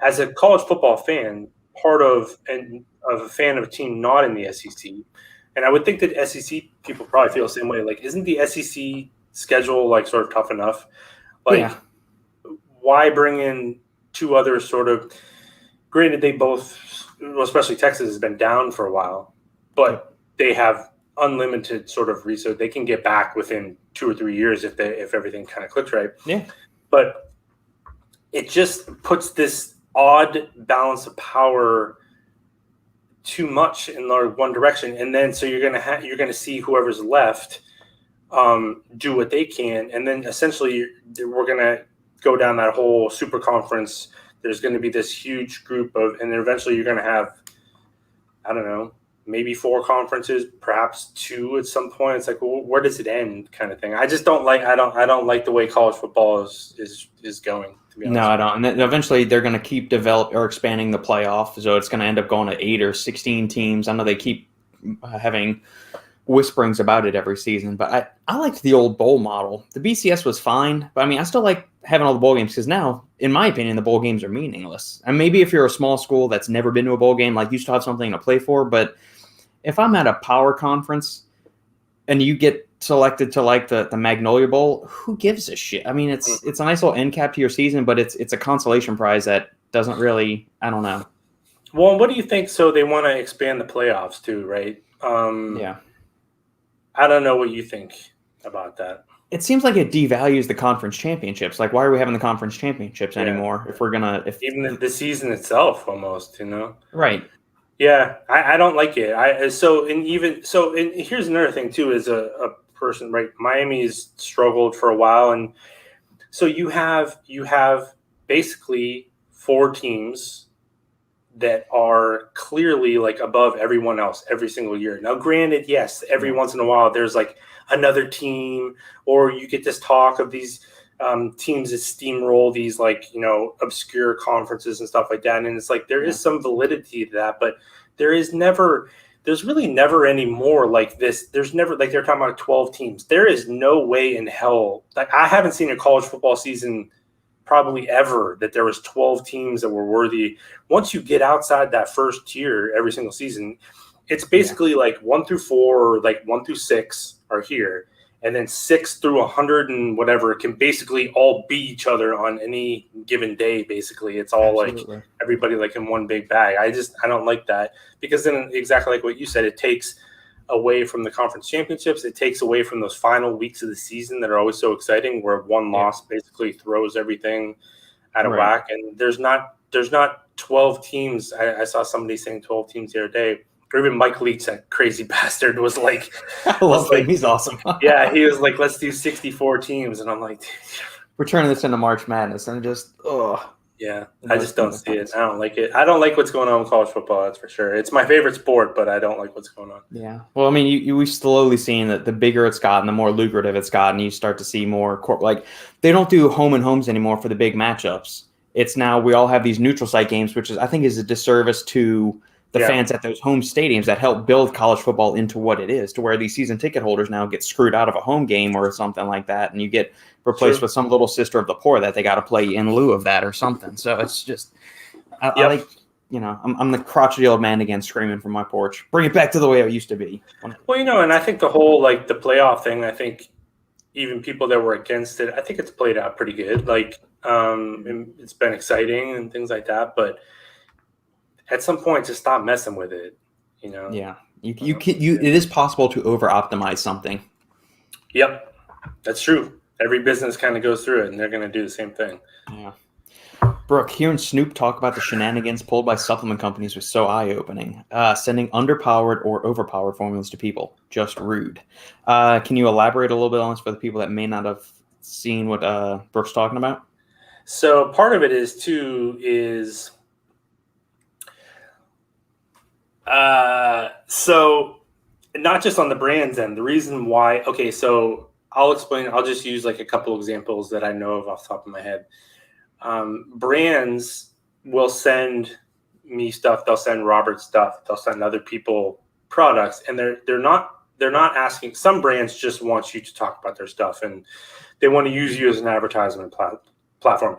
as a college football fan, part of a fan of a team not in the SEC, and I would think that SEC people probably feel the same way. Like, isn't the SEC schedule like sort of tough enough? Like, why bring in 2 others? Sort of. Granted, they both, especially Texas, has been down for a while, but they have unlimited sort of research. They can get back within 2 or 3 years if everything kind of clicks right. Yeah, but it just puts this odd balance of power too much in one direction, and then so you're gonna see whoever's left do what they can, and then essentially we're gonna go down that whole super conference. There's going to be this huge group and then eventually you're going to have, I don't know, maybe 4 conferences, perhaps 2 at some point. It's like, well, where does it end, kind of thing. I just don't like. I don't like the way college football is going. To be honest. No, I don't. And then eventually they're going to keep expanding the playoff, so it's going to end up going to 8 or 16 teams. I know they keep having whisperings about it every season, but I liked the old bowl model. The BCS was fine, but I mean, I still like having all the bowl games because now, in my opinion, the bowl games are meaningless. And maybe if you're a small school that's never been to a bowl game, like you still have something to play for. But if I'm at a power conference and you get selected to like the Magnolia Bowl, who gives a shit? I mean, it's a nice little end cap to your season, but it's a consolation prize that doesn't really, I don't know. Well, what do you think? So they want to expand the playoffs too, right? Yeah. I don't know what you think about that. It seems like it devalues the conference championships. Like, why are we having the conference championships anymore? If we're gonna, even the season itself, almost, right? Yeah, I don't like it. And here's another thing too: is a person, right? Miami's struggled for a while, and So you have basically 4 teams that are clearly like above everyone else every single year. Now, granted, yes, every once in a while there's like another team, or you get this talk of these teams that steamroll these like, obscure conferences and stuff like that. And it's like there is some validity to that, but there's really never any more like this. There's never, like they're talking about 12 teams. There is no way in hell. Like I haven't seen a college football season probably ever that there was 12 teams that were worthy. Once you get outside that first tier every single season, it's basically like 1 through 4 or like 1 through 6 are here. And then 6 through 100 and whatever can basically all beat each other on any given day. Basically, it's all like everybody like in one big bag. I don't like that, because then exactly like what you said, it takes away from the conference championships. It takes away from those final weeks of the season that are always so exciting, where one loss basically throws everything out of whack. And there's not 12 teams. I saw somebody saying 12 teams the other day. Or even Mike Leach, that crazy bastard, was like, I love him. He's awesome. Yeah, he was like, let's do 64 teams. And I'm like, we're turning this into March Madness, and yeah, I just don't see it. I don't like it. I don't like what's going on with college football, that's for sure. It's my favorite sport, but I don't like what's going on. Yeah. Well, I mean, we've slowly seen that the bigger it's gotten, the more lucrative it's gotten. You start to see more like they don't do home and homes anymore for the big matchups. It's now we all have these neutral site games, which I think is a disservice to the fans at those home stadiums that help build college football into what it is, to where these season ticket holders now get screwed out of a home game or something like that, and you get replaced with some little sister of the poor that they got to play in lieu of that or something. So it's just, I like, I'm the crotchety old man again screaming from my porch. Bring it back to the way it used to be. Well, and I think the whole like the playoff thing, I think even people that were against it, I think it's played out pretty good. Like it's been exciting and things like that, but at some point, just stop messing with it. Yeah, it is possible to over optimize something. Yep, that's true. Every business kind of goes through it, and they're going to do the same thing. Yeah. Brooke, hearing Snoop talk about the shenanigans pulled by supplement companies was so eye-opening. Sending underpowered or overpowered formulas to people, just rude. Can you elaborate a little bit on this for the people that may not have seen what Brooke's talking about? So part of it is so not just on the brand's end. The reason why, okay, so I'll explain. I'll just use like a couple examples that I know of off the top of my head. Brands will send me stuff. They'll send Robert stuff. They'll send other people products, and they're not asking. Some brands just want you to talk about their stuff, and they want to use you as an advertisement platform.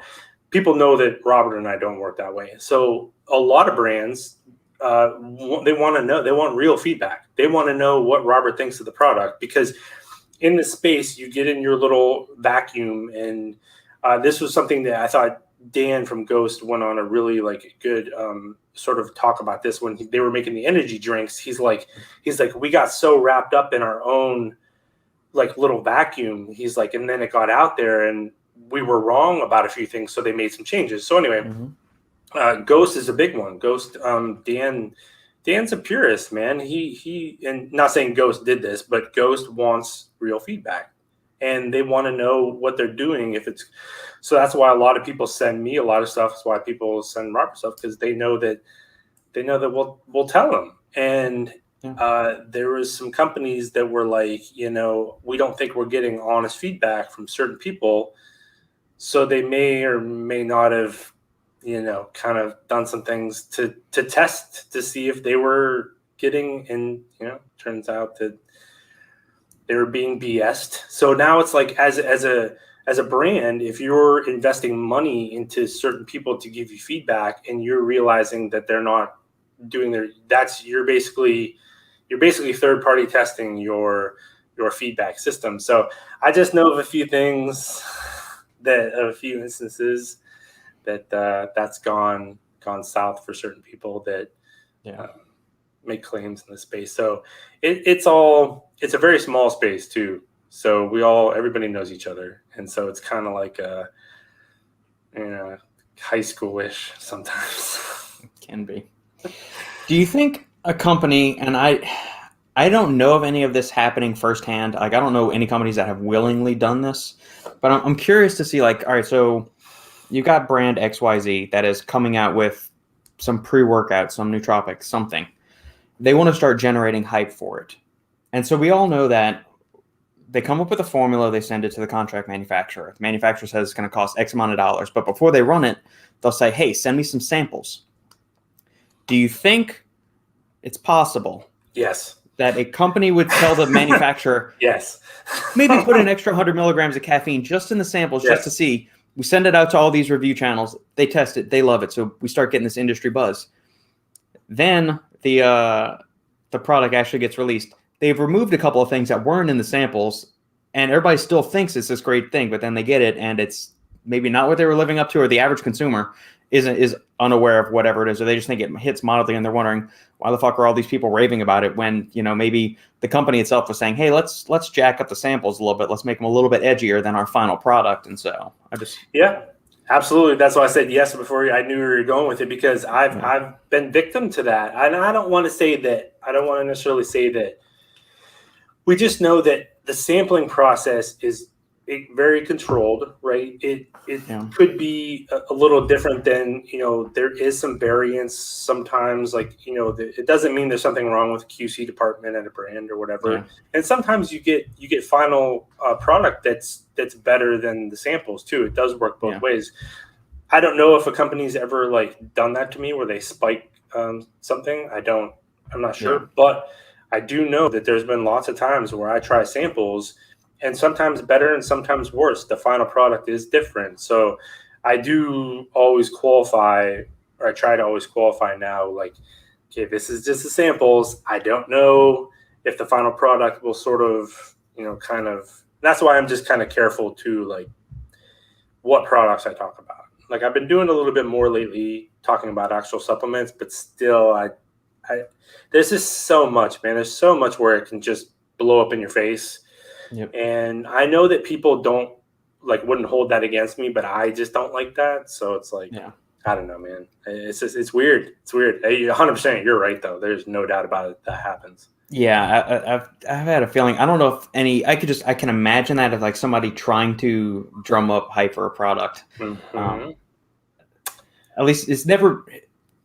People know that Robert and I don't work that way. So a lot of brands, they want to know. They want real feedback. They want to know what Robert thinks of the product, because in this space, you get in your little vacuum. And this was something that I thought Dan from Ghost went on a really like good sort of talk about this when they were making the energy drinks. He's like, we got so wrapped up in our own like little vacuum. He's like, and then it got out there and we were wrong about a few things. So they made some changes. So anyway, Ghost is a big one. Ghost, Dan's a purist, man. He and not saying Ghost did this, but Ghost wants real feedback, and they want to know what they're doing. So that's why a lot of people send me a lot of stuff. That's why people send Robert stuff, because they know that we'll tell them. And there was some companies that were like, we don't think we're getting honest feedback from certain people, so they may or may not have kind of done some things to test to see if they were getting, and turns out that they were being BS'd. So now it's like as a brand, if you're investing money into certain people to give you feedback and you're realizing that they're not doing you're basically third party testing your feedback system. So I just know of a few instances that that's gone south for certain people that make claims in the space. So it's a very small space too. So everybody knows each other, and so it's kind of like high schoolish sometimes. It can be. Do you think a company, and I don't know of any of this happening firsthand. Like I don't know any companies that have willingly done this, But I'm curious to see, like, all right, so you got brand XYZ that is coming out with some pre-workout, some nootropic, something. They want to start generating hype for it. And so we all know that they come up with a formula, they send it to the contract manufacturer. The manufacturer says it's going to cost X amount of dollars. But before they run it, they'll say, hey, send me some samples. Do you think it's possible Yes. that a company would tell the manufacturer, yes, maybe put an extra 100 milligrams of caffeine just in the samples, just to see? We send it out to all these review channels. They test it. They love it. So we start getting this industry buzz. Then the product actually gets released. They've removed a couple of things that weren't in the samples, and everybody still thinks it's this great thing, but then they get it, and it's maybe not what they were living up to, or the average consumer is unaware of whatever it is, or they just think it hits mildly, and they're wondering, why the fuck are all these people raving about it when, maybe the company itself was saying, hey, let's jack up the samples a little bit. Let's make them a little bit edgier than our final product. And so Yeah, absolutely. That's why I said yes before I knew where you were going with it, because I've been victim to that. And I don't want to necessarily say that. We just know that the sampling process is very controlled, right? It could be a little different than, there is some variance sometimes, like, it doesn't mean there's something wrong with the QC department at a brand or whatever. Yeah. And sometimes you get final product that's better than the samples too. It does work both ways. I don't know if a company's ever done that to me where they spike something. I'm not sure, but I do know that there's been lots of times where I try samples, and sometimes better and sometimes worse. The final product is different. So I do always qualify, or I try to always qualify now, okay, this is just the samples. I don't know if the final product will sort of, that's why I'm just kind of careful too, what products I talk about. I've been doing a little bit more lately talking about actual supplements, but still there's just so much, man. There's so much where it can just blow up in your face. Yep. And I know that people wouldn't hold that against me, but I just don't like that. So it's I don't know, man. It's weird. It's weird. Hey, 100%, you're right though. There's no doubt about it. That happens. Yeah, I've had a feeling. I don't know if I can imagine that of somebody trying to drum up hype for a product. Mm-hmm. At least it's never.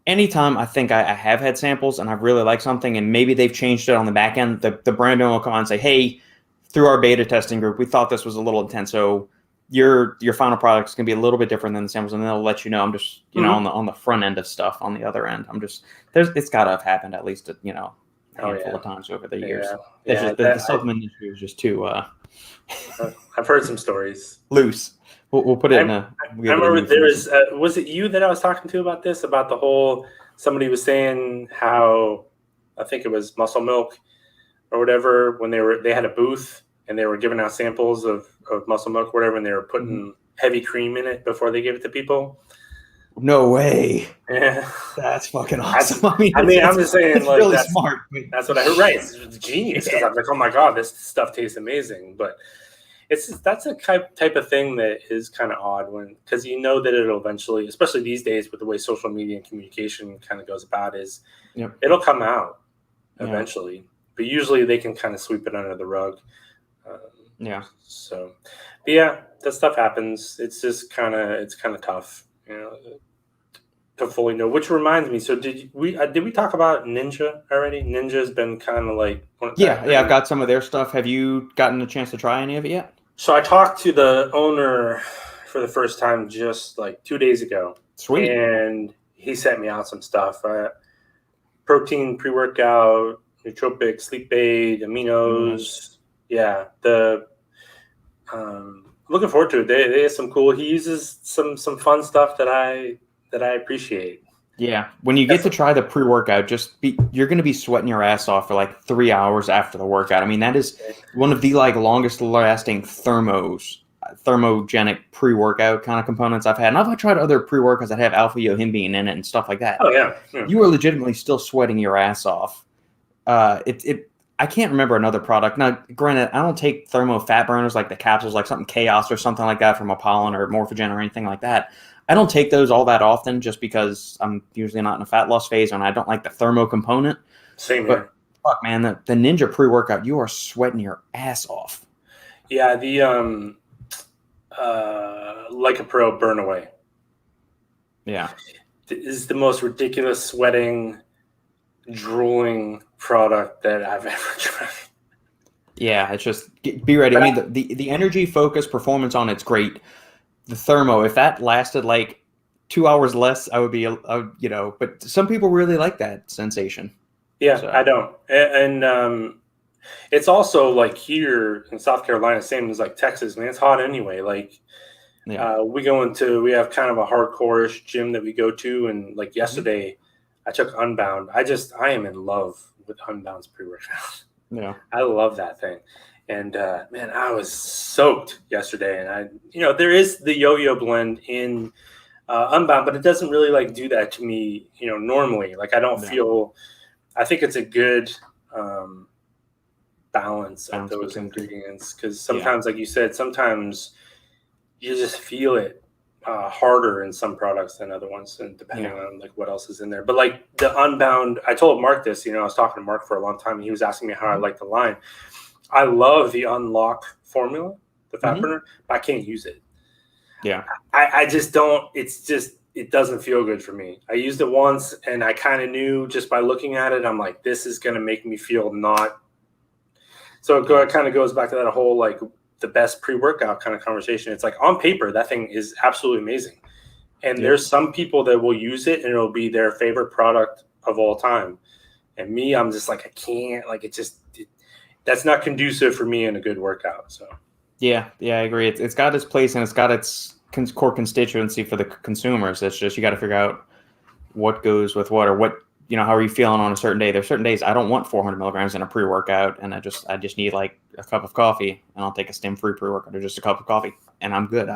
Anytime I think I have had samples and I really like something, and maybe they've changed it on the back end, the brand owner will come on and say, hey, through our beta testing group, we thought this was a little intense. So your final product is going to be a little bit different than the samples, and they'll let you know. I'm just, on the front end of stuff. On the other end, it's got to have happened at least, a handful of times over the years. Yeah. The supplement industry is just too. I've heard some stories. Loose. We'll put it in a. I remember there was it you that I was talking to about this, about the whole, somebody was saying how, I think it was Muscle Milk or whatever, when they had a booth and they were giving out samples of Muscle Milk or whatever, and they were putting heavy cream in it before they gave it to people. No way. Yeah. That's fucking awesome. I'm just saying, it's really smart. That's what I heard. Right. It's genius. Yeah. I was like, oh my God, this stuff tastes amazing. But that's a type of thing that is kind of odd, because that it'll eventually, especially these days with the way social media and communication kind of goes about, is it'll come out eventually, but usually they can kind of sweep it under the rug. So, but yeah, that stuff happens. It's just kind of tough, to fully know. Which reminds me, so did we talk about Ninja already? Ninja's been kind of I've got some of their stuff. Have you gotten a chance to try any of it yet? So I talked to the owner for the first time just 2 days ago. Sweet. And he sent me out some stuff. Protein, pre-workout, nootropic, sleep aid, aminos. Yeah. Looking forward to it. They have some cool. He uses some fun stuff that I appreciate. Yeah, when you get to try the pre-workout, you're going to be sweating your ass off for 3 hours after the workout. I mean, that is one of the longest lasting thermogenic pre-workout kind of components I've had. And I've tried other pre-workouts that have alpha yohimbine in it and stuff like that. Oh yeah. You are legitimately still sweating your ass off. I can't remember another product. Now, granted, I don't take thermo fat burners like the capsules, like something Chaos or something like that from Apollon or Morphogen or anything like that. I don't take those all that often just because I'm usually not in a fat loss phase and I don't like the thermo component. Same here. But fuck, man, the Ninja pre-workout, you are sweating your ass off. Yeah, the Lycopro Burn Away. Yeah. This is the most ridiculous sweating, drooling product that I've ever tried. Yeah, it's just be ready. I mean, the energy, focus, performance on it's great. The thermo, if that lasted like 2 hours less, I would be, but some people really like that sensation. Yeah, So. I don't. And it's also like here in South Carolina, same as like Texas, man, it's hot anyway. Like Yeah. we have kind of a hardcore-ish gym that we go to. And like yesterday I took Unbound. I am in love with Unbound's pre-workout. Yeah. I love that thing. And man, I was soaked yesterday. And there is the yo-yo blend in Unbound, but it doesn't really like do that to me, normally. Like I don't feel, I think it's a good balance of those ingredients. Because sometimes, like you said, sometimes you just feel it harder in some products than other ones, and depending on like what else is in there. But like the Unbound, I told Mark this, I was talking to Mark for a long time and he was asking me how I like the line. I love the Unlock formula, the fat burner, but I can't use it. Yeah. I just don't, it doesn't feel good for me. I used it once and I kind of knew just by looking at it, I'm like, this is going to make me feel not. So it kind of goes back to that whole, like, the best pre-workout kind of conversation. It's like on paper, that thing is absolutely amazing. And there's some people that will use it and it'll be their favorite product of all time. And me, I'm just like, I can't, like, that's not conducive for me in a good workout. So yeah, I agree. It's got its place and it's got its core constituency for the consumers. It's just, you got to figure out what goes with what, or what, how are you feeling on a certain day? There's certain days I don't want 400 milligrams in a pre-workout, and I just need like a cup of coffee, and I'll take a stem-free pre-workout or just a cup of coffee, and I'm good.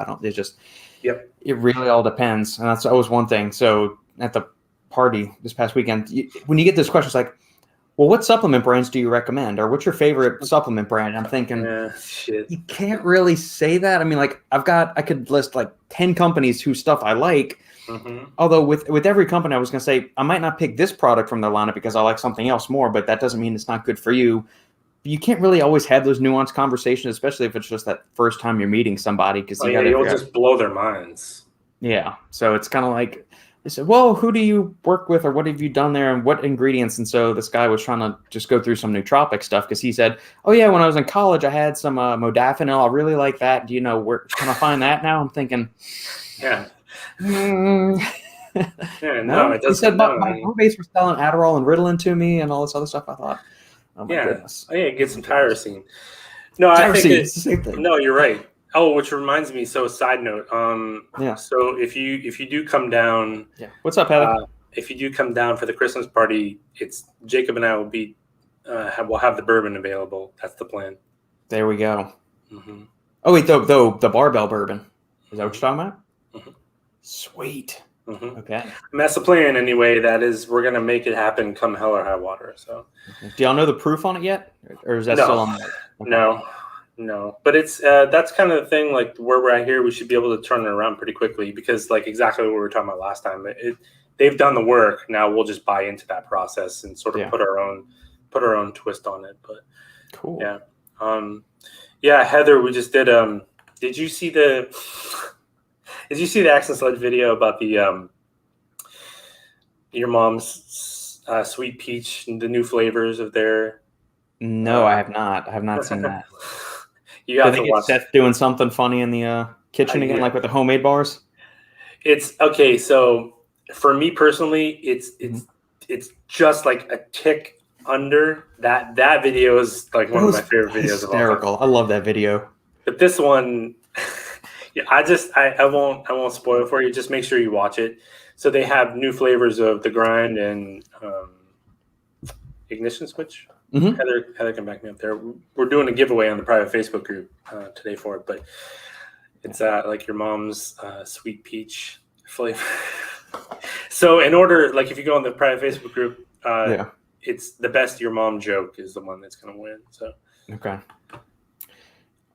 It really all depends, and that's always one thing. So at the party this past weekend, when you get this question, it's like, well, what supplement brands do you recommend, or what's your favorite supplement brand? I'm thinking, you can't really say that. I mean, like I could list like 10 companies whose stuff I like. Although with every company, I was going to say I might not pick this product from their lineup because I like something else more, but that doesn't mean it's not good for you. You can't really always have those nuanced conversations, especially if it's just that first time you're meeting somebody. Because you'll just blow their minds. Yeah, so it's kind of like, they said, well, who do you work with, or what have you done there, and what ingredients? And so this guy was trying to just go through some nootropic stuff because he said, oh yeah, when I was in college, I had some modafinil. I really like that. Do you know where can I find that now? I'm thinking, yeah. No, it doesn't. He said my roommates were selling Adderall and Ritalin to me and all this other stuff. I thought, oh my goodness. Oh yeah, get some tyrosine. No, I think it's the same thing. No, you're right. Oh, which reminds me. So, side note. So if you do come down, what's up, Heather? If you do come down for the Christmas party, it's Jacob and I will be we'll have the bourbon available. That's the plan. There we go. Oh wait, the barbell bourbon. Is that what you're talking about? Sweet. Okay. And that's the plan anyway. That is, we're gonna make it happen come hell or high water. So, do y'all know the proof on it yet, or is that still on there? Okay. No. But it's that's kind of the thing. Like where we're at here, we should be able to turn it around pretty quickly because, like, exactly what we were talking about last time. They've done the work. Now we'll just buy into that process and sort of put our own twist on it. But cool. Yeah. Heather, we just did. Did you see the Access Led video about the your mom's sweet peach and the new flavors of their? No, I have not. I have not seen that. You have to watch. Seth doing something funny in the kitchen again, like with the homemade bars. It's okay. So for me personally, it's just like a tick under that. That video is like one of my favorite videos of all time. Hysterical. I love that video. But this one. Yeah, I won't spoil it for you. Just make sure you watch it. So they have new flavors of the grind and ignition switch. Heather can back me up there. We're doing a giveaway on the private Facebook group today for it, but it's like your mom's sweet peach flavor. So in order, like if you go on the private Facebook group, it's the best your mom joke is the one that's going to win. So okay.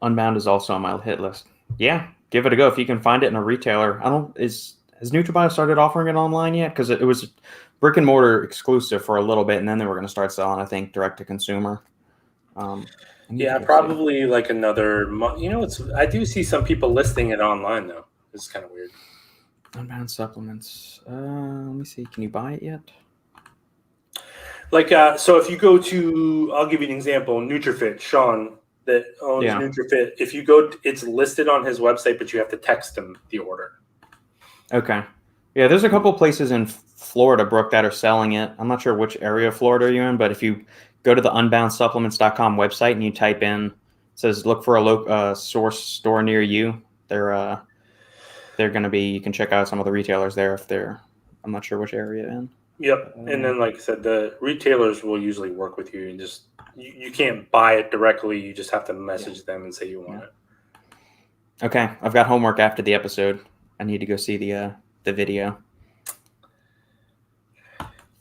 Unbound is also on my hit list. Yeah. Give it a go if you can find it in a retailer. Has NutraBio started offering it online yet? Because it was brick and mortar exclusive for a little bit, and then they were going to start selling, I think, direct to consumer. I need to Yeah, go see. probably like another month. I do see some people listing it online though. It's kind of weird. Unbound supplements. Let me see. Can you buy it yet? Like, so if you go to, I'll give you an example, NutriFit, Sean that owns Yeah. NutriFit. If you go, it's listed on his website, but you have to text him the order. Okay. Yeah, there's a couple places in Florida, Brooke, that are selling it. I'm not sure which area of Florida you're in, but if you go to the unboundsupplements.com website and you type in, it says look for a source store near you, they're going to be, you can check out some of the retailers there if they're, I'm not sure which area in. Yep. And then, like I said, the retailers will usually work with you and just, you can't buy it directly. You just have to message them and say you want it. Okay. I've got homework after the episode. I need to go see the video.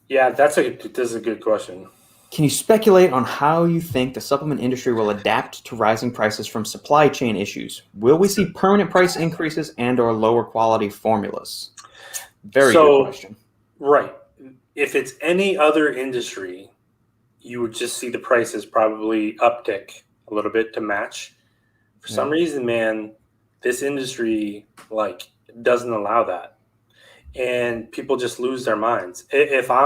Yeah, this is a good question. Can you speculate on how you think the supplement industry will adapt to rising prices from supply chain issues? Will we see permanent price increases and or lower quality formulas? Very good question. Right. If it's any other industry, you would just see the prices probably uptick a little bit to match. For some reason, man, this industry doesn't allow that. And people just lose their minds. If I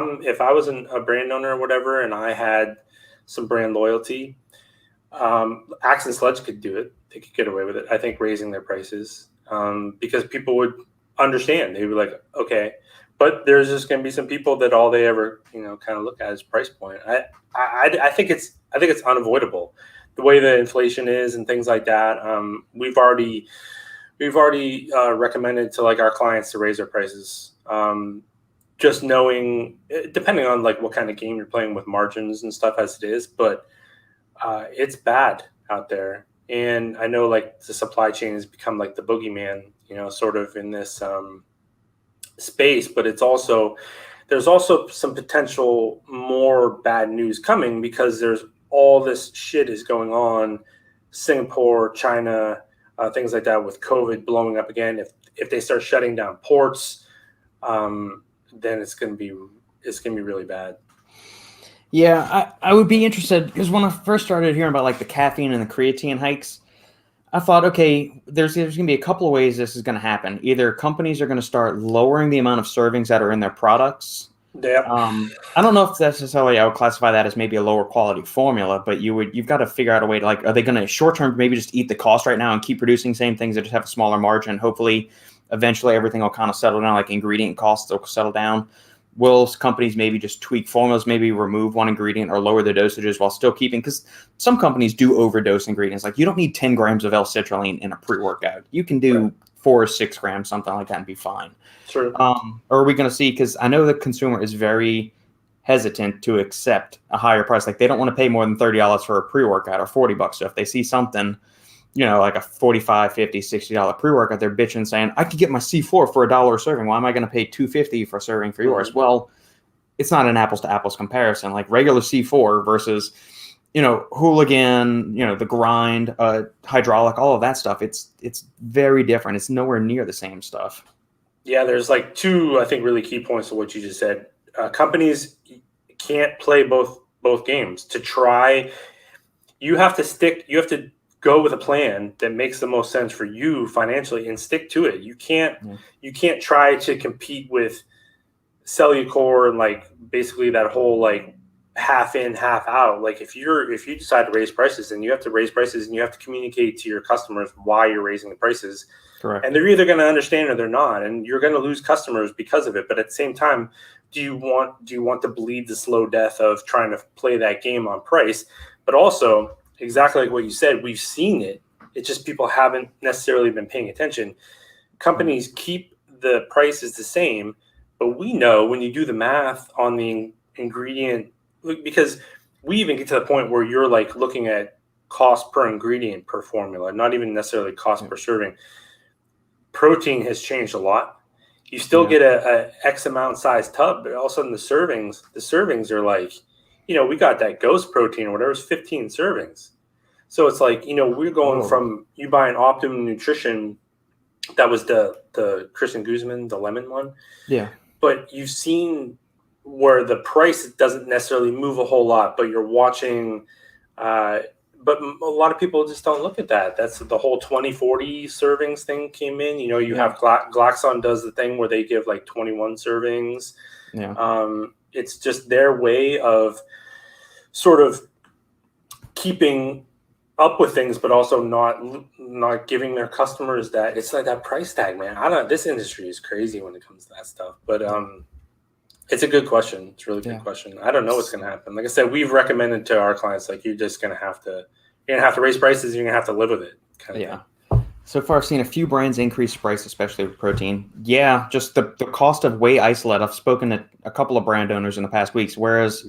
was a brand owner or whatever, and I had some brand loyalty, Axe and Sledge could do it. They could get away with it. I think raising their prices because people would understand. They'd be like, okay, but there's just going to be some people that all they ever kind of look at is price point. I think it's unavoidable the way the inflation is and things like that. We've already recommended to our clients to raise their prices. Just knowing, depending on what kind of game you're playing with margins and stuff as it is, but it's bad out there. And I know the supply chain has become the boogeyman, sort of in this space, but there's also some potential more bad news coming because there's all this shit is going on, Singapore, China, things like that with COVID blowing up again. If they start shutting down ports, then it's gonna be really bad. Yeah, I would be interested because when I first started hearing about the caffeine and the creatine hikes, I thought, okay, there's going to be a couple of ways this is going to happen. Either companies are going to start lowering the amount of servings that are in their products. Yeah. I don't know if necessarily I would classify that as maybe a lower quality formula, but you've got to figure out a way to are they going to short term maybe just eat the cost right now and keep producing same things that just have a smaller margin? Hopefully, eventually everything will kind of settle down, ingredient costs will settle down. Will companies maybe just tweak formulas, maybe remove one ingredient or lower the dosages while still keeping, because some companies do overdose ingredients. You don't need 10 grams of L-citrulline in a pre-workout. You can do 4 or 6 grams, something like that, and be fine. True. Or are we going to see, because I know the consumer is very hesitant to accept a higher price. They don't want to pay more than $30 for a pre-workout or $40. So if they see something, a $45, $50, $60 pre-workout, they're bitching saying, I could get my C4 for $1 a serving. Why am I going to pay $2.50 for a serving for yours? Well, it's not an apples to apples comparison. Regular C4 versus, Hooligan, the grind, hydraulic, all of that stuff. It's very different. It's nowhere near the same stuff. Yeah, there's two, I think, really key points to what you just said. Companies can't play both games. To try, you have to go with a plan that makes the most sense for you financially and stick to it. You can't try to compete with Cellucor and basically that whole half in, half out. If you decide to raise prices, then you have to raise prices and you have to communicate to your customers why you're raising the prices. Correct. And they're either going to understand or they're not, and you're going to lose customers because of it. But at the same time, do you want to bleed the slow death of trying to play that game on price? But also, exactly like what you said, we've seen it. It's just people haven't necessarily been paying attention. Companies keep the prices the same, but we know when you do the math on the ingredient, because we even get to the point where you're looking at cost per ingredient per formula, not even necessarily cost per serving. Protein has changed a lot. You still get a X amount size tub, but all of a sudden the servings are we got that ghost protein or whatever, it's 15 servings. So it's we're going from you buying Optimum Nutrition, that was the Christian Guzman, the lemon one. Yeah. But you've seen where the price doesn't necessarily move a whole lot, but you're watching But a lot of people just don't look at that. That's the whole 20-40 servings thing came in. You have Glaxon does the thing where they give like 21 servings. Yeah. It's just their way of sort of keeping up with things, but also not giving their customers that. It's like that price tag, man. This industry is crazy when it comes to that stuff. But it's a good question. It's a really good question. I don't know what's going to happen. Like I said, we've recommended to our clients, like, you're just going to have to raise prices. You're going to have to live with it. Kind of thing. So far, I've seen a few brands increase price, especially with protein. Yeah, just the cost of whey isolate. I've spoken to a couple of brand owners in the past weeks, whereas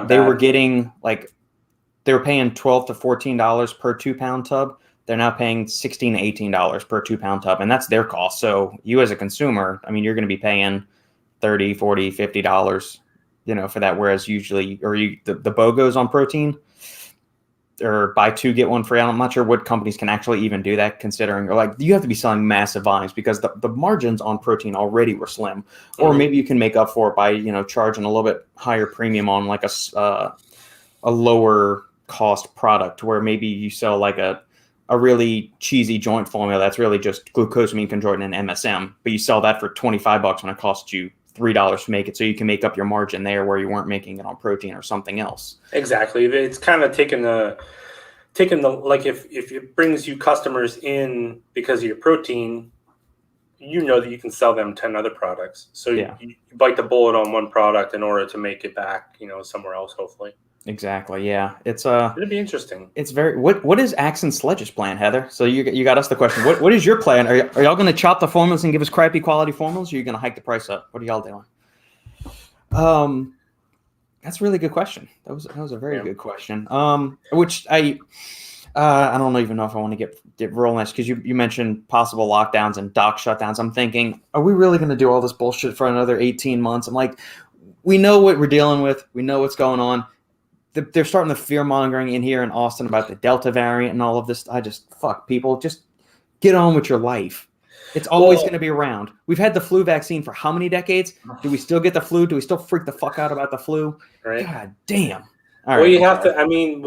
they were getting they were paying $12 to $14 per 2-pound tub. They're now paying $16 to $18 per 2-pound tub, and that's their cost. So you as a consumer, I mean, you're going to be paying $30, $40, $50, for that. Whereas usually, the BOGOs on protein, or buy 2 get 1 free. I'm not sure what companies can actually even do that, considering, or like, you have to be selling massive volumes, because the margins on protein already were slim. Or maybe you can make up for it by charging a little bit higher premium on like a lower cost product, where maybe you sell like a really cheesy joint formula that's really just glucosamine, chondroitin, and MSM, but you sell that for $25 when it costs you $3 to make it, so you can make up your margin there where you weren't making it on protein or something else. Exactly. It's kind of taking the like, if it brings you customers in because of your protein, that you can sell them 10 other products. So you bite the bullet on one product in order to make it back, somewhere else, hopefully. Exactly. Yeah. It'll be interesting. It's very. What is Axon Sledge's plan, Heather? So you got us the question. What is your plan? Are y'all going to chop the formulas and give us crappy quality formulas, or are you going to hike the price up? What are y'all doing? That's a really good question. That was a very good question. Which I don't even know if I want to get rolling this, because you mentioned possible lockdowns and dock shutdowns. I'm thinking, are we really going to do all this bullshit for another 18 months? I'm like, we know what we're dealing with. We know what's going on. They're starting the fear mongering in here in Austin about the Delta variant and all of this. Fuck people. Just get on with your life. It's always going to be around. We've had the flu vaccine for how many decades? Do we still get the flu? Do we still freak the fuck out about the flu? Right. God damn. All right. You have to. I mean,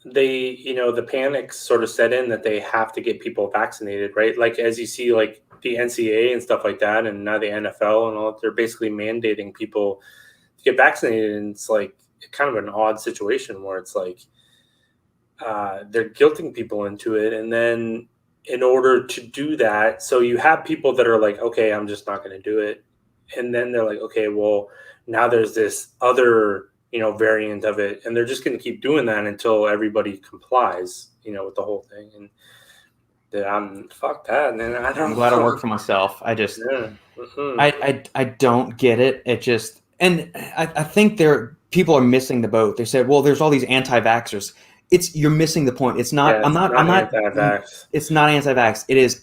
they, the panic sort of set in that they have to get people vaccinated, right? Like, as you see, like the NCAA and stuff like that, and now the NFL and all, they're basically mandating people to get vaccinated, and it's like kind of an odd situation where it's like they're guilting people into it, and then in order to do that, so you have people that are like, okay, I'm just not going to do it, and then they're like, okay, well, now there's this other variant of it, and they're just going to keep doing that until everybody complies with the whole thing. And fuck that, man. I'm glad I work for myself. I just I don't get it. It just, and I think people are missing the boat. They said, well, there's all these anti-vaxxers. You're missing the point. It's not. I'm not anti-vax. It's not anti-vax. It is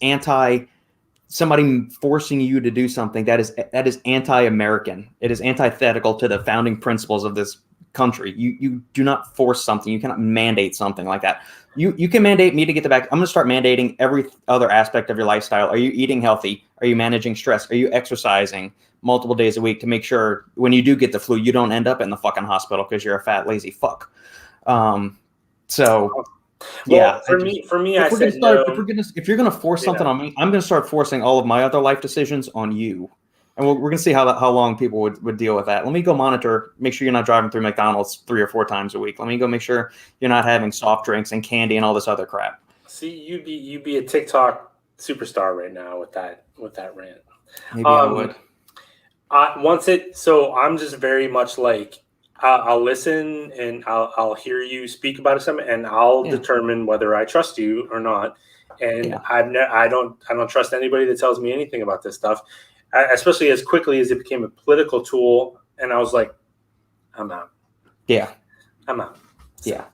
somebody forcing you to do something that is anti-American. It is antithetical to the founding principles of this country. You do not force something. You cannot mandate something like that. You can mandate me to get the vaccine. I'm going to start mandating every other aspect of your lifestyle. Are you eating healthy? Are you managing stress? Are you exercising multiple days a week to make sure when you do get the flu, you don't end up in the fucking hospital because you're a fat, lazy fuck? For me, I said no. If you're gonna force something on me, I'm gonna start forcing all of my other life decisions on you, and we're gonna see how long people would deal with that. Let me go monitor, make sure you're not driving through McDonald's 3 or 4 times a week. Let me go make sure you're not having soft drinks and candy and all this other crap. See, you'd be a TikTok superstar right now with that rant. Maybe I would. So I'm just very much like, I'll listen and I'll hear you speak about something, and I'll determine whether I trust you or not. And I don't trust anybody that tells me anything about this stuff, especially as quickly as it became a political tool. And I was like, I'm out. Yeah, I'm out. So.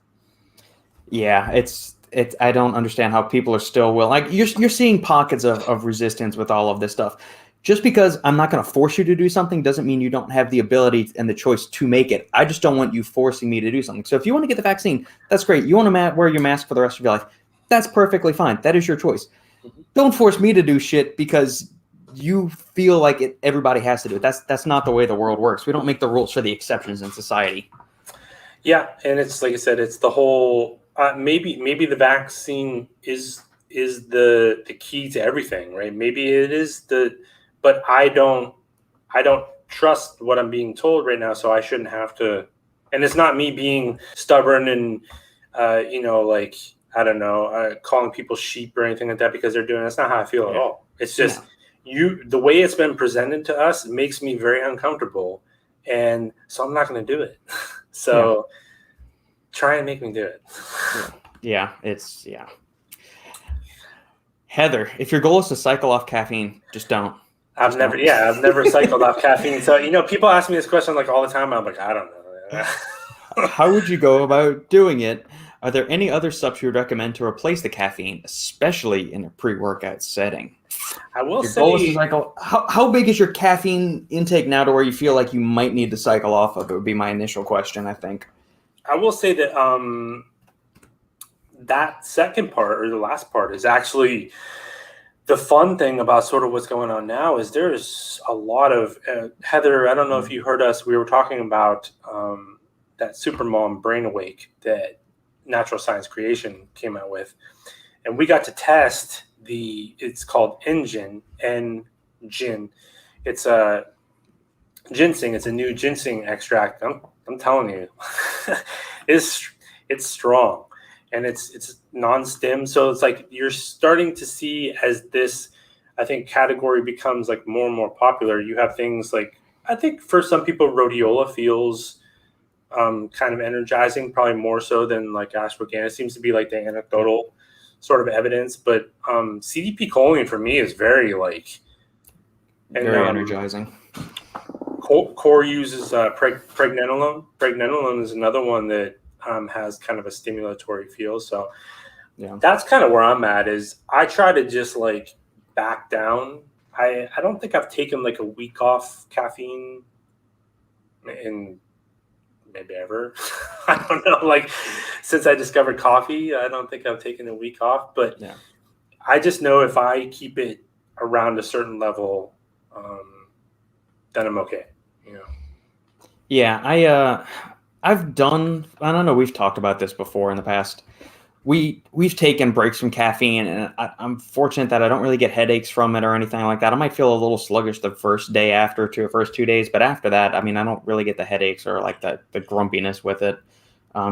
Yeah. It's I don't understand how people are still willing. Like, you're seeing pockets of resistance with all of this stuff. Just because I'm not going to force you to do something doesn't mean you don't have the ability and the choice to make it. I just don't want you forcing me to do something. So if you want to get the vaccine, that's great. You want to wear your mask for the rest of your life, that's perfectly fine. That is your choice. Mm-hmm. Don't force me to do shit because you feel like everybody has to do it. That's not the way the world works. We don't make the rules for the exceptions in society. Yeah, and it's like I said, it's the whole maybe the vaccine is the key to everything, right? Maybe it is but I don't trust what I'm being told right now, so I shouldn't have to. And it's not me being stubborn and like I don't know, calling people sheep or anything like that because they're doing. That's not how I feel at Yeah. all. It's No. just the way it's been presented to us makes me very uncomfortable, and so I'm not going to do it. So try and make me do it. Yeah. Heather, if your goal is to cycle off caffeine, just don't. I've never cycled off caffeine. So people ask me this question like all the time. I'm like, I don't know. How would you go about doing it? Are there any other subs you would recommend to replace the caffeine, especially in a pre-workout setting? I will Your goal is to say, cycle. How big is your caffeine intake now to where you feel like you might need to cycle off of it? Would be my initial question, I think. I will say that that second part or the last part is actually the fun thing about sort of what's going on now is there's a lot of Heather. I don't know if you heard us. We were talking about that Supermom Brain Awake that Natural Science Creation came out with, and we got to test it's called nGIN. nGIN. It's a ginseng. It's a new ginseng extract. I'm telling you, it's strong, and it's non-stim. So it's like you're starting to see as this, I think, category becomes like more and more popular. You have things like, I think for some people, rhodiola feels kind of energizing, probably more so than like ashwagandha. It seems to be like the anecdotal sort of evidence, but CDP choline for me is very like Very energizing. Core uses pregnenolone. Pregnenolone is another one that has kind of a stimulatory feel. So that's kind of where I'm at. Is I try to just like back down. I don't think I've taken like a week off caffeine in maybe ever. I don't know. Like since I discovered coffee, I don't think I've taken a week off. But I just know if I keep it around a certain level, then I'm okay. Yeah, I've done. I don't know. We've talked about this before in the past. We've taken breaks from caffeine, and I'm fortunate that I don't really get headaches from it or anything like that. I might feel a little sluggish the first day after to the first 2 days, but after that, I mean, I don't really get the headaches or like the grumpiness with it.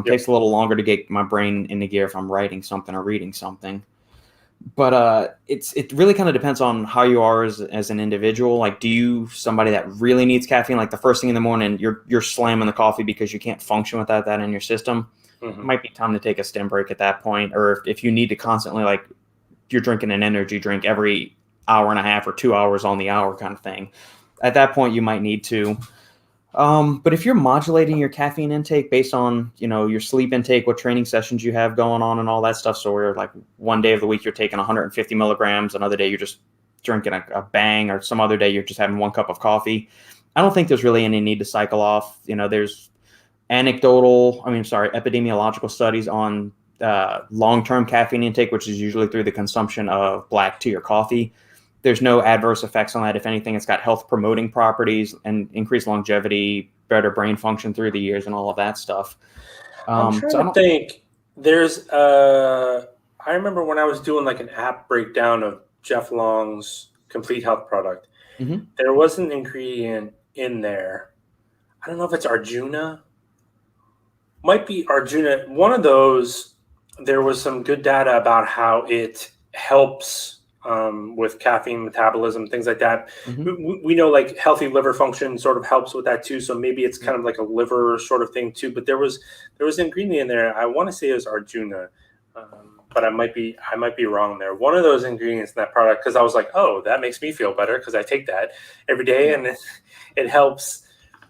Takes a little longer to get my brain into gear if I'm writing something or reading something. But it really kind of depends on how you are as an individual. Like, do you somebody that really needs caffeine? Like the first thing in the morning, you're slamming the coffee because you can't function without that in your system. It might be time to take a stim break at that point. Or if you need to constantly, like, you're drinking an energy drink every hour and a half or 2 hours on the hour kind of thing. At that point, you might need to. But if you're modulating your caffeine intake based on, your sleep intake, what training sessions you have going on and all that stuff. So where like one day of the week you're taking 150 milligrams, another day you're just drinking a bang, or some other day you're just having 1 cup of coffee. I don't think there's really any need to cycle off. There's epidemiological studies on long-term caffeine intake, which is usually through the consumption of black tea or coffee. There's no adverse effects on that. If anything, it's got health promoting properties and increased longevity, better brain function through the years, and all of that stuff. I'm trying to think. There's I remember when I was doing like an app breakdown of Jeff Long's Complete Health product. Mm-hmm. There was an ingredient in there. I don't know if it's Arjuna. Might be Arjuna. One of those. There was some good data about how it helps with caffeine metabolism, things like that. Mm-hmm. We know like healthy liver function sort of helps with that too. So maybe it's kind of like a liver sort of thing too. But there was an ingredient in there. I want to say it was Arjuna, but I might be wrong there. One of those ingredients in that product, because I was like, oh, that makes me feel better because I take that every day and it helps.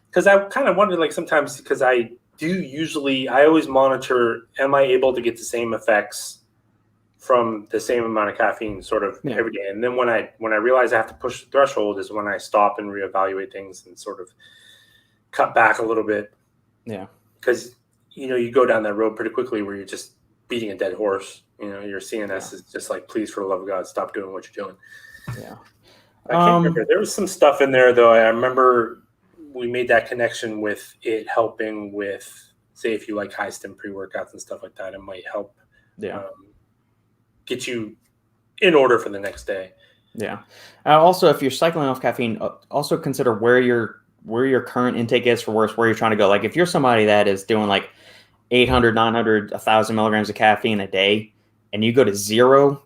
Because I kind of wondered, like, sometimes, because I always monitor, am I able to get the same effects from the same amount of caffeine sort of every day? And then when I realize I have to push the threshold is when I stop and reevaluate things and sort of cut back a little bit. Yeah. Because, you go down that road pretty quickly where you're just beating a dead horse. Your CNS is just like, please, for the love of God, stop doing what you're doing. Yeah. I can't remember. There was some stuff in there, though. I remember we made that connection with it helping with say if you like high stim pre-workouts and stuff like that, it might help get you in order for the next day. Yeah. Also, if you're cycling off caffeine, also consider where your current intake is for where you're trying to go. Like if you're somebody that is doing like 800, 900, 1,000 milligrams of caffeine a day, and you go to 0,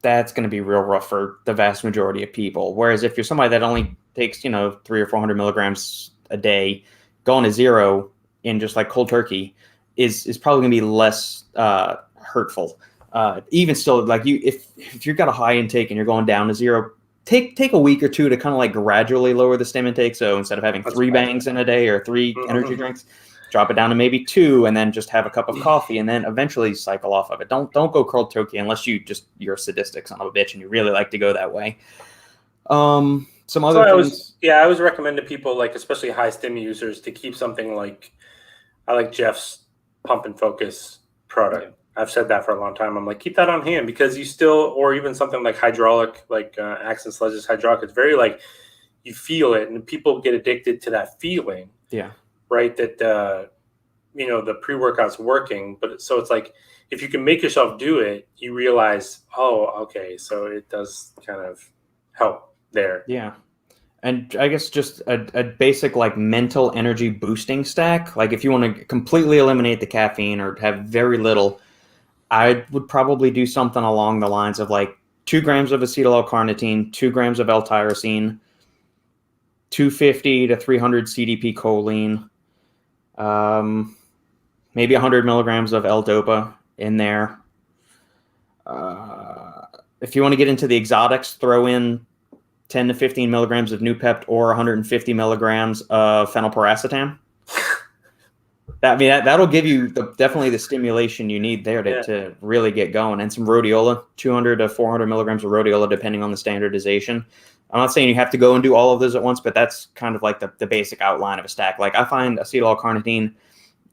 that's going to be real rough for the vast majority of people. Whereas if you're somebody that only takes, 300 or 400 milligrams a day, going to 0 in just like cold turkey is probably going to be less hurtful. Even still, like if you've got a high intake and you're going down to 0, take a week or two to kind of like gradually lower the stim intake. So instead of having 3 bangs in a day or 3 energy drinks, drop it down to maybe 2, and then just have a cup of coffee, and then eventually cycle off of it. Don't go cold turkey unless you're a sadistic son of a bitch and you really like to go that way. Some other things. I always recommend to people, like especially high stim users, to keep something like, I like Jeff's Pump and Focus product. Yeah. I've said that for a long time. I'm like, keep that on hand, because you still, or even something like hydraulic, like Accent Sledge's hydraulic. It's very like, you feel it, and people get addicted to that feeling. Yeah. Right. That, the pre-workout's working, but so it's like, if you can make yourself do it, you realize, oh, okay, so it does kind of help there. Yeah. And I guess just a basic like mental energy boosting stack. Like if you want to completely eliminate the caffeine or have very little, I would probably do something along the lines of like 2 grams of acetyl L-carnitine, 2 grams of L-tyrosine, 250 to 300 CDP choline, maybe 100 milligrams of L-dopa in there. If you want to get into the exotics, throw in 10 to 15 milligrams of Noopept or 150 milligrams of phenylpiracetam. That'll give you definitely the stimulation you need there to really get going. And some rhodiola, 200 to 400 milligrams of rhodiola, depending on the standardization. I'm not saying you have to go and do all of those at once, but that's kind of like the basic outline of a stack. Like I find acetyl L-carnitine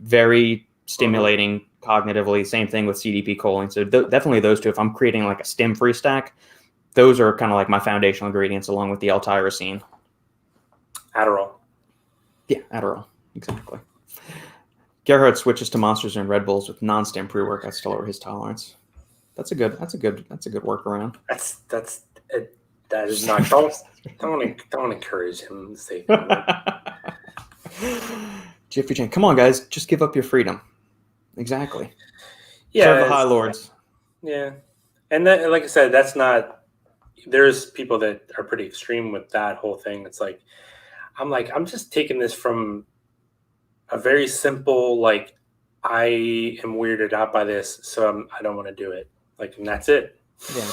very stimulating cognitively. Same thing with CDP choline. So definitely those two. If I'm creating like a stim-free stack, those are kind of like my foundational ingredients, along with the L-tyrosine. Adderall. Yeah, Adderall. Exactly. Gerhard switches to Monsters and Red Bulls with non-stim pre-workouts to lower his tolerance. That's a good workaround. That is not. Don't encourage him to say that. Jeffrey Chan, come on, guys, just give up your freedom. Exactly. Yeah, serve the high lords. Yeah, and that, like I said, that's not. There's people that are pretty extreme with that whole thing. It's like, I'm just taking this from a very simple, like, I am weirded out by this, so I don't want to do it. Like, and that's it. Yeah.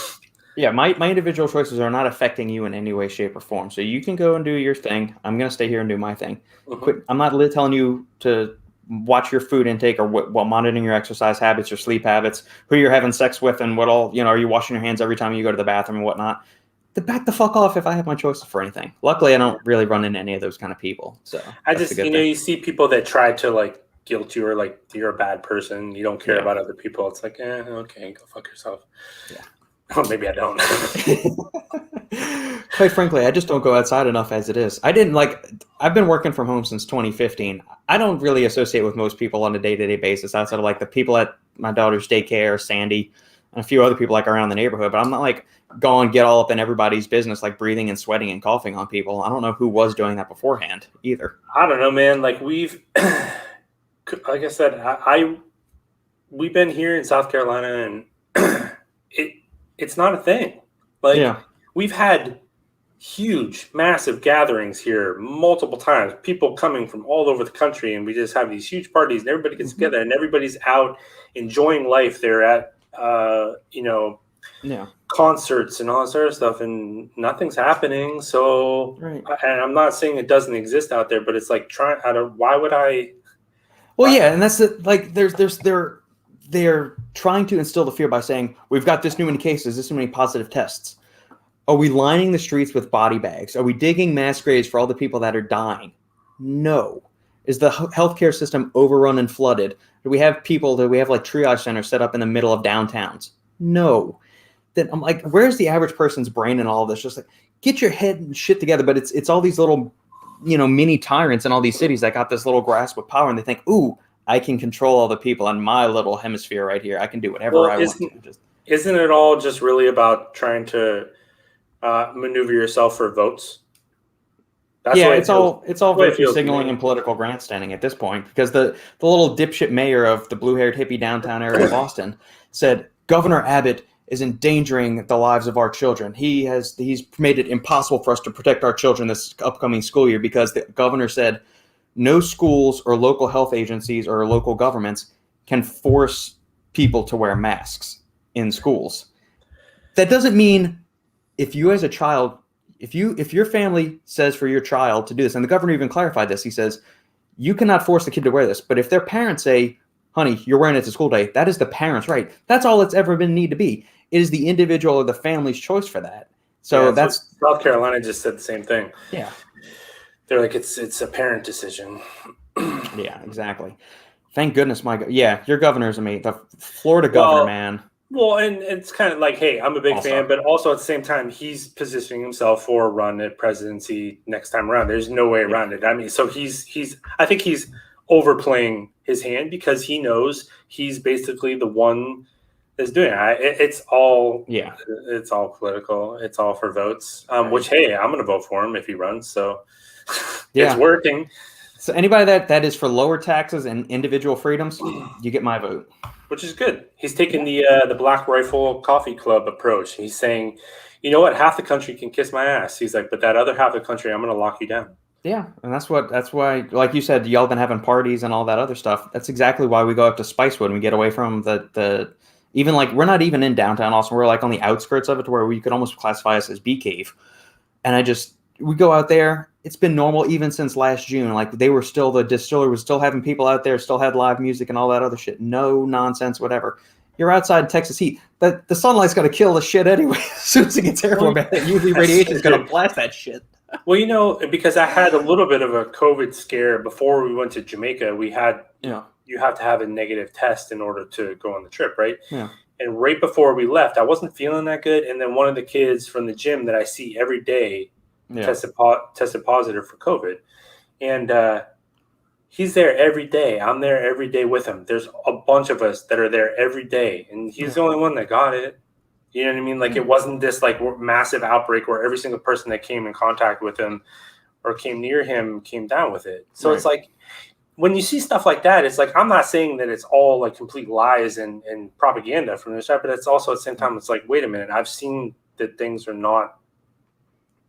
Yeah, my individual choices are not affecting you in any way, shape, or form. So you can go and do your thing. I'm going to stay here and do my thing. Mm-hmm. I'm not telling you to watch your food intake or while monitoring your exercise habits, your sleep habits, who you're having sex with, and what all, are you washing your hands every time you go to the bathroom and whatnot. Back the fuck off if I have my choices for anything. Luckily, I don't really run into any of those kind of people. So I just, you see people that try to like guilt you or like you're a bad person. You don't care about other people. It's like, okay, go fuck yourself. Yeah. Oh, maybe I don't. Quite frankly, I just don't go outside enough as it is. I've been working from home since 2015. I don't really associate with most people on a day-to-day basis outside of like the people at my daughter's daycare, Sandy, and a few other people like around the neighborhood. But I'm not like going get all up in everybody's business, like breathing and sweating and coughing on people. I don't know who was doing that beforehand either. I don't know, man. Like we've, like I said, we've been here in South Carolina, and it's not a thing. Like we've had huge, massive gatherings here multiple times. People coming from all over the country, and we just have these huge parties, and everybody gets together, and everybody's out enjoying life. They're at, concerts and all that sort of stuff, and nothing's happening. So, and I'm not saying it doesn't exist out there, but it's like why would I? Well, yeah, and that's like they're trying to instill the fear by saying, we've got this many cases, this many positive tests. Are we lining the streets with body bags? Are we digging mass graves for all the people that are dying? No. Is the healthcare system overrun and flooded? Do we have like triage centers set up in the middle of downtowns? No. Then I'm like, where's the average person's brain in all of this? Just like, get your head and shit together. But it's all these little, mini tyrants in all these cities that got this little grasp of power, and they think, ooh, I can control all the people on my little hemisphere right here. I can do whatever I want to. Isn't it all just really about trying to maneuver yourself for votes? That's it's all virtue signaling and political grandstanding at this point, because the little dipshit mayor of the blue-haired hippie downtown area of Boston said Governor Abbott is endangering the lives of our children. He's made it impossible for us to protect our children this upcoming school year because the governor said no schools or local health agencies or local governments can force people to wear masks in schools. That doesn't mean if you as a child, if your family says for your child to do this, and the governor even clarified this, he says, you cannot force the kid to wear this. But if their parents say, honey, you're wearing it to school day, that is the parent's right. That's all it's ever been need to be. It is the individual or the family's choice for that. So that's South Carolina just said the same thing. Yeah. They're like, it's a parent decision. Yeah, exactly. Thank goodness your governor's the Florida governor, man. Well, and it's kind of like, hey, I'm a big fan, but also at the same time, he's positioning himself for a run at presidency next time around. There's no way around it. I mean, so I think he's overplaying his hand because he knows he's basically the one that's doing it. It's all political. It's all for votes, which, hey, I'm going to vote for him if he runs. So it's working. So anybody that is for lower taxes and individual freedoms, you get my vote. Which is good. He's taking the Black Rifle Coffee Club approach. He's saying, you know what, half the country can kiss my ass. He's like, but that other half of the country, I'm going to lock you down. Yeah, and that's why, like you said, y'all been having parties and all that other stuff. That's exactly why we go up to Spicewood and we get away from the even like we're not even in downtown Austin. We're like on the outskirts of it to where we could almost classify us as bee cave. And we go out there. It's been normal even since last June. Like the distiller was still having people out there, still had live music and all that other shit. No nonsense, whatever. You're outside in Texas heat. The sunlight's going to kill the shit anyway. As soon as it gets airborne, UV radiation is going to blast that shit. Well, because I had a little bit of a COVID scare before we went to Jamaica. We had, you have to have a negative test in order to go on the trip, right? Yeah. And right before we left, I wasn't feeling that good. And then one of the kids from the gym that I see every day tested positive for COVID. And he's there every day. I'm there every day with him. There's a bunch of us that are there every day. And he's the only one that got it. You know what I mean? Like it wasn't this like massive outbreak where every single person that came in contact with him or came near him came down with it. So it's like when you see stuff like that, it's like I'm not saying that it's all like complete lies and propaganda from the side, but it's also at the same time it's like, wait a minute, I've seen that things are not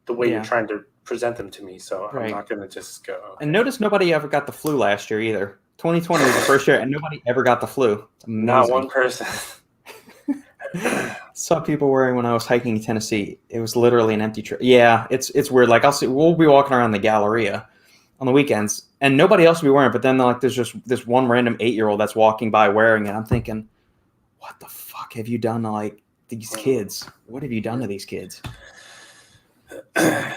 the way you're trying to present them to me. So I'm not going to just go. Okay. And notice nobody ever got the flu last year either. 2020 was the first year and nobody ever got the flu. Not one person. Saw people wearing when I was hiking in Tennessee. It was literally an empty trip. Yeah, it's weird. Like we'll be walking around the Galleria on the weekends, and nobody else will be wearing it. But then like there's just this one random 8-year-old that's walking by wearing it. I'm thinking, what the fuck have you done to like these kids? What have you done to these kids?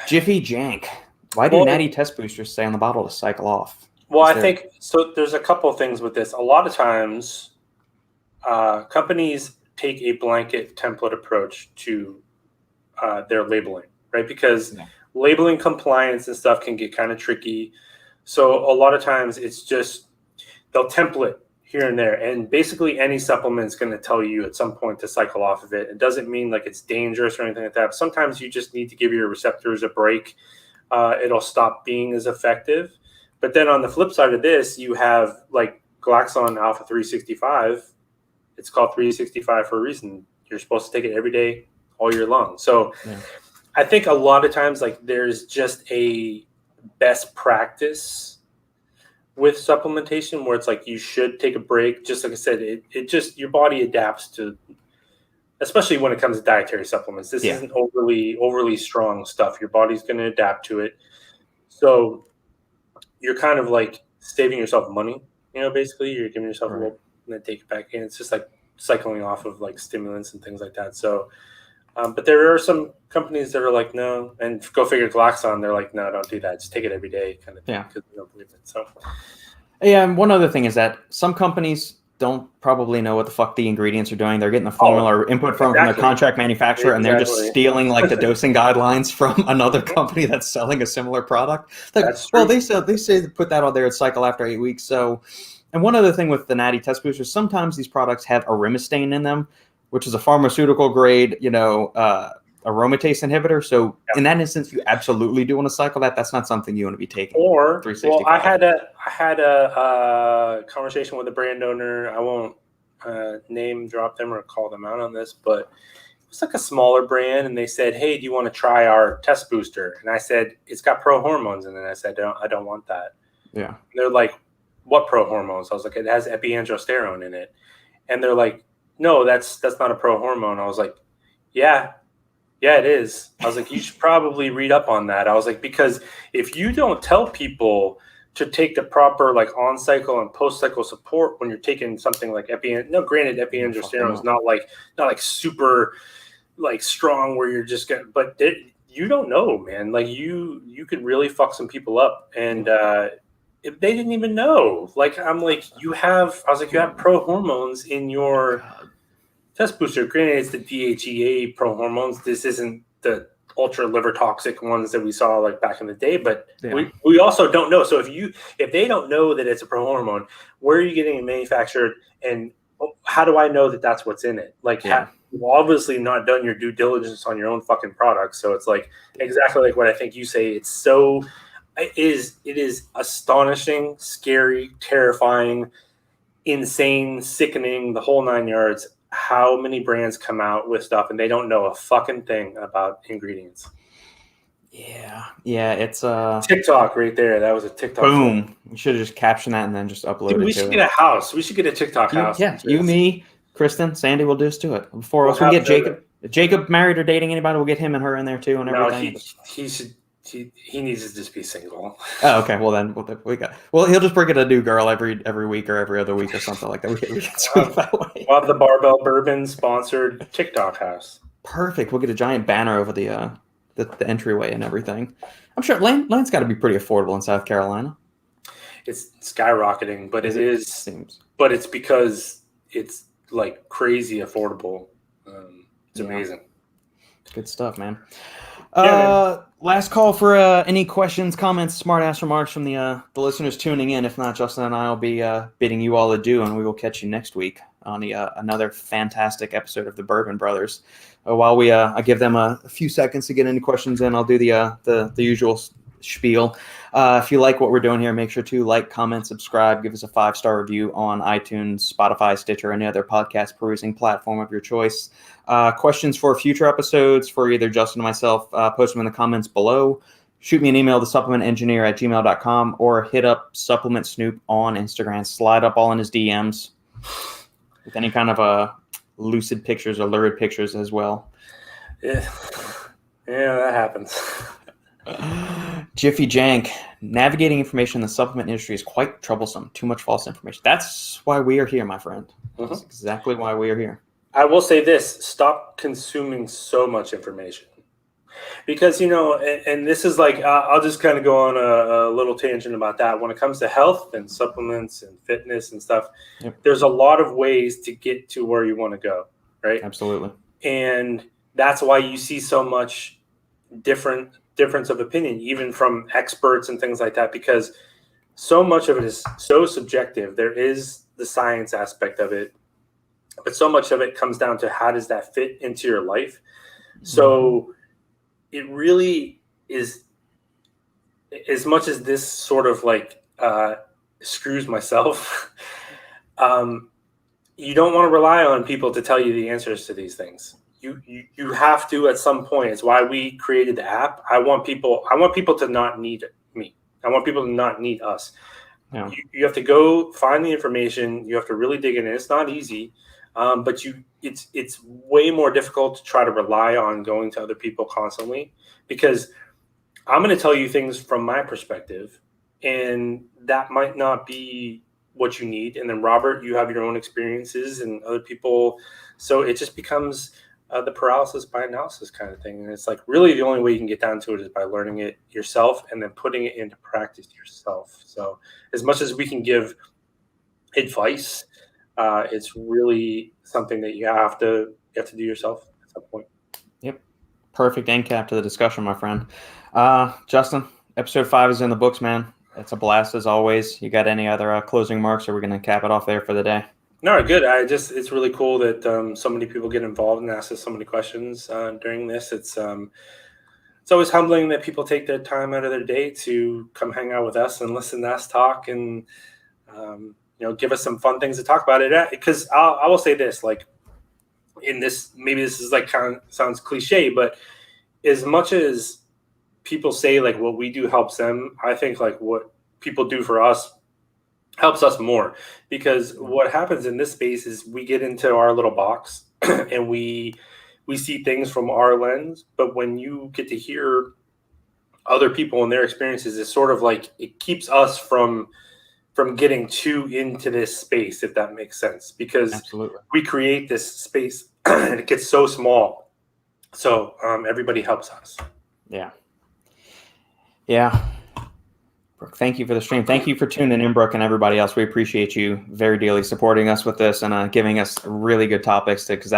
Jiffy Jank. Why do natty test boosters stay on the bottle to cycle off? Well, I think so. There's a couple of things with this. A lot of times, companies take a blanket template approach to their labeling, right? Because labeling compliance and stuff can get kind of tricky. So a lot of times it's just they'll template here and there. And basically any supplement is going to tell you at some point to cycle off of it. It doesn't mean like it's dangerous or anything like that. But sometimes you just need to give your receptors a break. It'll stop being as effective. But then on the flip side of this, you have like Glaxon Alpha 365. It's called 365 for a reason. You're supposed to take it every day, all year long. So I think a lot of times like there's just a best practice with supplementation where it's like you should take a break. Just like I said, it just your body adapts to, especially when it comes to dietary supplements. This isn't overly strong stuff. Your body's going to adapt to it. So you're kind of like saving yourself money, basically you're giving yourself a little and then take it back in. It's just like cycling off of like stimulants and things like that. So, but there are some companies that are like, no, and go figure Glaxon, they're like, no, don't do that. Just take it every day kind of thing because we don't believe it. So, yeah. And one other thing is that some companies don't probably know what the fuck the ingredients are doing. They're getting the formula or input from their contract manufacturer and they're just stealing like the dosing guidelines from another company that's selling a similar product. Like, well, they say put that on there and cycle after 8 weeks. So, And one other thing with the Natty Test Boosters, sometimes these products have aromatase in them, which is a pharmaceutical grade, aromatase inhibitor. So in that instance, you absolutely do want to cycle that. That's not something you want to be taking. Or, 365. I had a conversation with a brand owner. I won't name drop them or call them out on this, but it was like a smaller brand, and they said, "Hey, do you want to try our test booster?" And I said, "It's got pro hormones," and then I said, I don't want that." Yeah. And they're like, "What pro hormones?" I was like, "It has epiandrosterone in it," and they're like, "No, that's not a pro hormone." I was like, "Yeah, it is." I was like, "You should probably read up on that." I was like, because if you don't tell people to take the proper like on cycle and post cycle support when you're taking something like granted epiandrosterone is not like super like strong where you're just gonna, but you don't know, man. Like you could really fuck some people up, and if they didn't even know. Like I was like, you have pro hormones in your test booster. Granted, it's the DHEA pro hormones. This isn't the ultra liver toxic ones that we saw like back in the day, but we also don't know. So if they don't know that it's a pro hormone, where are you getting it manufactured, and how do I know that that's what's in it? Like, you've obviously not done your due diligence on your own fucking product. So it's like exactly like what I think you say. It is astonishing, scary, terrifying, insane, sickening, the whole 9 yards. How many brands come out with stuff and they don't know a fucking thing about ingredients? Yeah, it's TikTok right there. That was a TikTok. Boom. We should have just captioned that and then just uploaded it. We should get a house. We should get a TikTok house. Yeah, you, me, Kristen, Sandy will just do it. Before us, we get Jacob. If Jacob married or dating anybody, we'll get him and her in there too and everything. No, he needs to just be single. Oh, okay. Well, then he'll just bring in a new girl every week or every other week or something like that. We can swing that way. We'll have the Barbell Bourbon sponsored TikTok house. Perfect. We'll get a giant banner over the entryway and everything. I'm sure land's got to be pretty affordable in South Carolina. It's skyrocketing, but but it's because it's like crazy affordable. It's amazing. Good stuff, man. Last call for any questions, comments, smart-ass remarks from the listeners tuning in. If not, Justin and I will be bidding you all adieu, and we will catch you next week on another fantastic episode of the Bourbon Brothers. While I give them a few seconds to get any questions in, I'll do the usual spiel. If you like what we're doing here, make sure to like, comment, subscribe, give us a 5-star review on iTunes, Spotify, Stitcher, any other podcast perusing platform of your choice. Questions for future episodes for either Justin or myself, post them in the comments below. Shoot me an email to supplementengineer@gmail.com or hit up Supplement Snoop on Instagram. Slide up all in his DMs with any kind of lucid pictures or lurid pictures as well. Yeah, that happens. Jiffy Jank, navigating information in the supplement industry is quite troublesome. Too much false information. That's why we are here, my friend. That's exactly why we are here. I will say this: stop consuming so much information, because and this is like I'll just kind of go on a little tangent about that. When it comes to health and supplements and fitness and stuff, there's a lot of ways to get to where you want to go, right? Absolutely. And that's why you see so much difference of opinion, even from experts and things like that, because so much of it is so subjective. There is the science aspect of it, but so much of it comes down to how does that fit into your life. So it really is, as much as this sort of like screws myself, you don't want to rely on people to tell you the answers to these things. You have to at some point. It's why we created the app. I want people to not need me. I want people to not need us. Yeah. You have to go find the information. You have to really dig in. It's not easy, but it's way more difficult to try to rely on going to other people constantly, because I'm going to tell you things from my perspective, and that might not be what you need. And then Robert, you have your own experiences and other people. So it just becomes the paralysis by analysis kind of thing. And it's like really the only way you can get down to it is by learning it yourself and then putting it into practice yourself. So as much as we can give advice, it's really something that you have to do yourself at some point. Yep. Perfect end cap to the discussion, my friend. Justin, episode 5 is in the books, man. It's a blast as always. You got any other closing remarks, or we're going to cap it off there for the day? No, good. It's really cool that so many people get involved and ask us so many questions during this. It's always humbling that people take their time out of their day to come hang out with us and listen to us talk and give us some fun things to talk about it. Because I will say this, like in this, maybe this is like kind of sounds cliche, but as much as people say like what we do helps them, I think like what people do for us helps us more, because what happens in this space is we get into our little box and we see things from our lens. But when you get to hear other people and their experiences, it's sort of like it keeps us from getting too into this space, if that makes sense, because Absolutely. we create this space and it gets so small. So everybody helps us. Yeah. Brooke, thank you for the stream. Thank you for tuning in, Brooke, and everybody else. We appreciate you very dearly supporting us with this and giving us really good topics because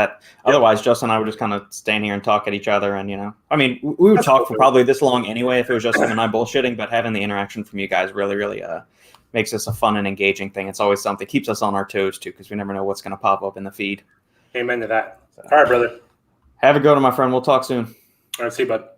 otherwise Justin and I would just kind of stand here and talk at each other. And, I mean, we would talk for probably this long anyway if it was just him and I bullshitting, but having the interaction from you guys really, really makes this a fun and engaging thing. It's always something, keeps us on our toes too, because we never know what's going to pop up in the feed. Amen to that. All right, brother. Have a good one, my friend. We'll talk soon. All right, see you, bud.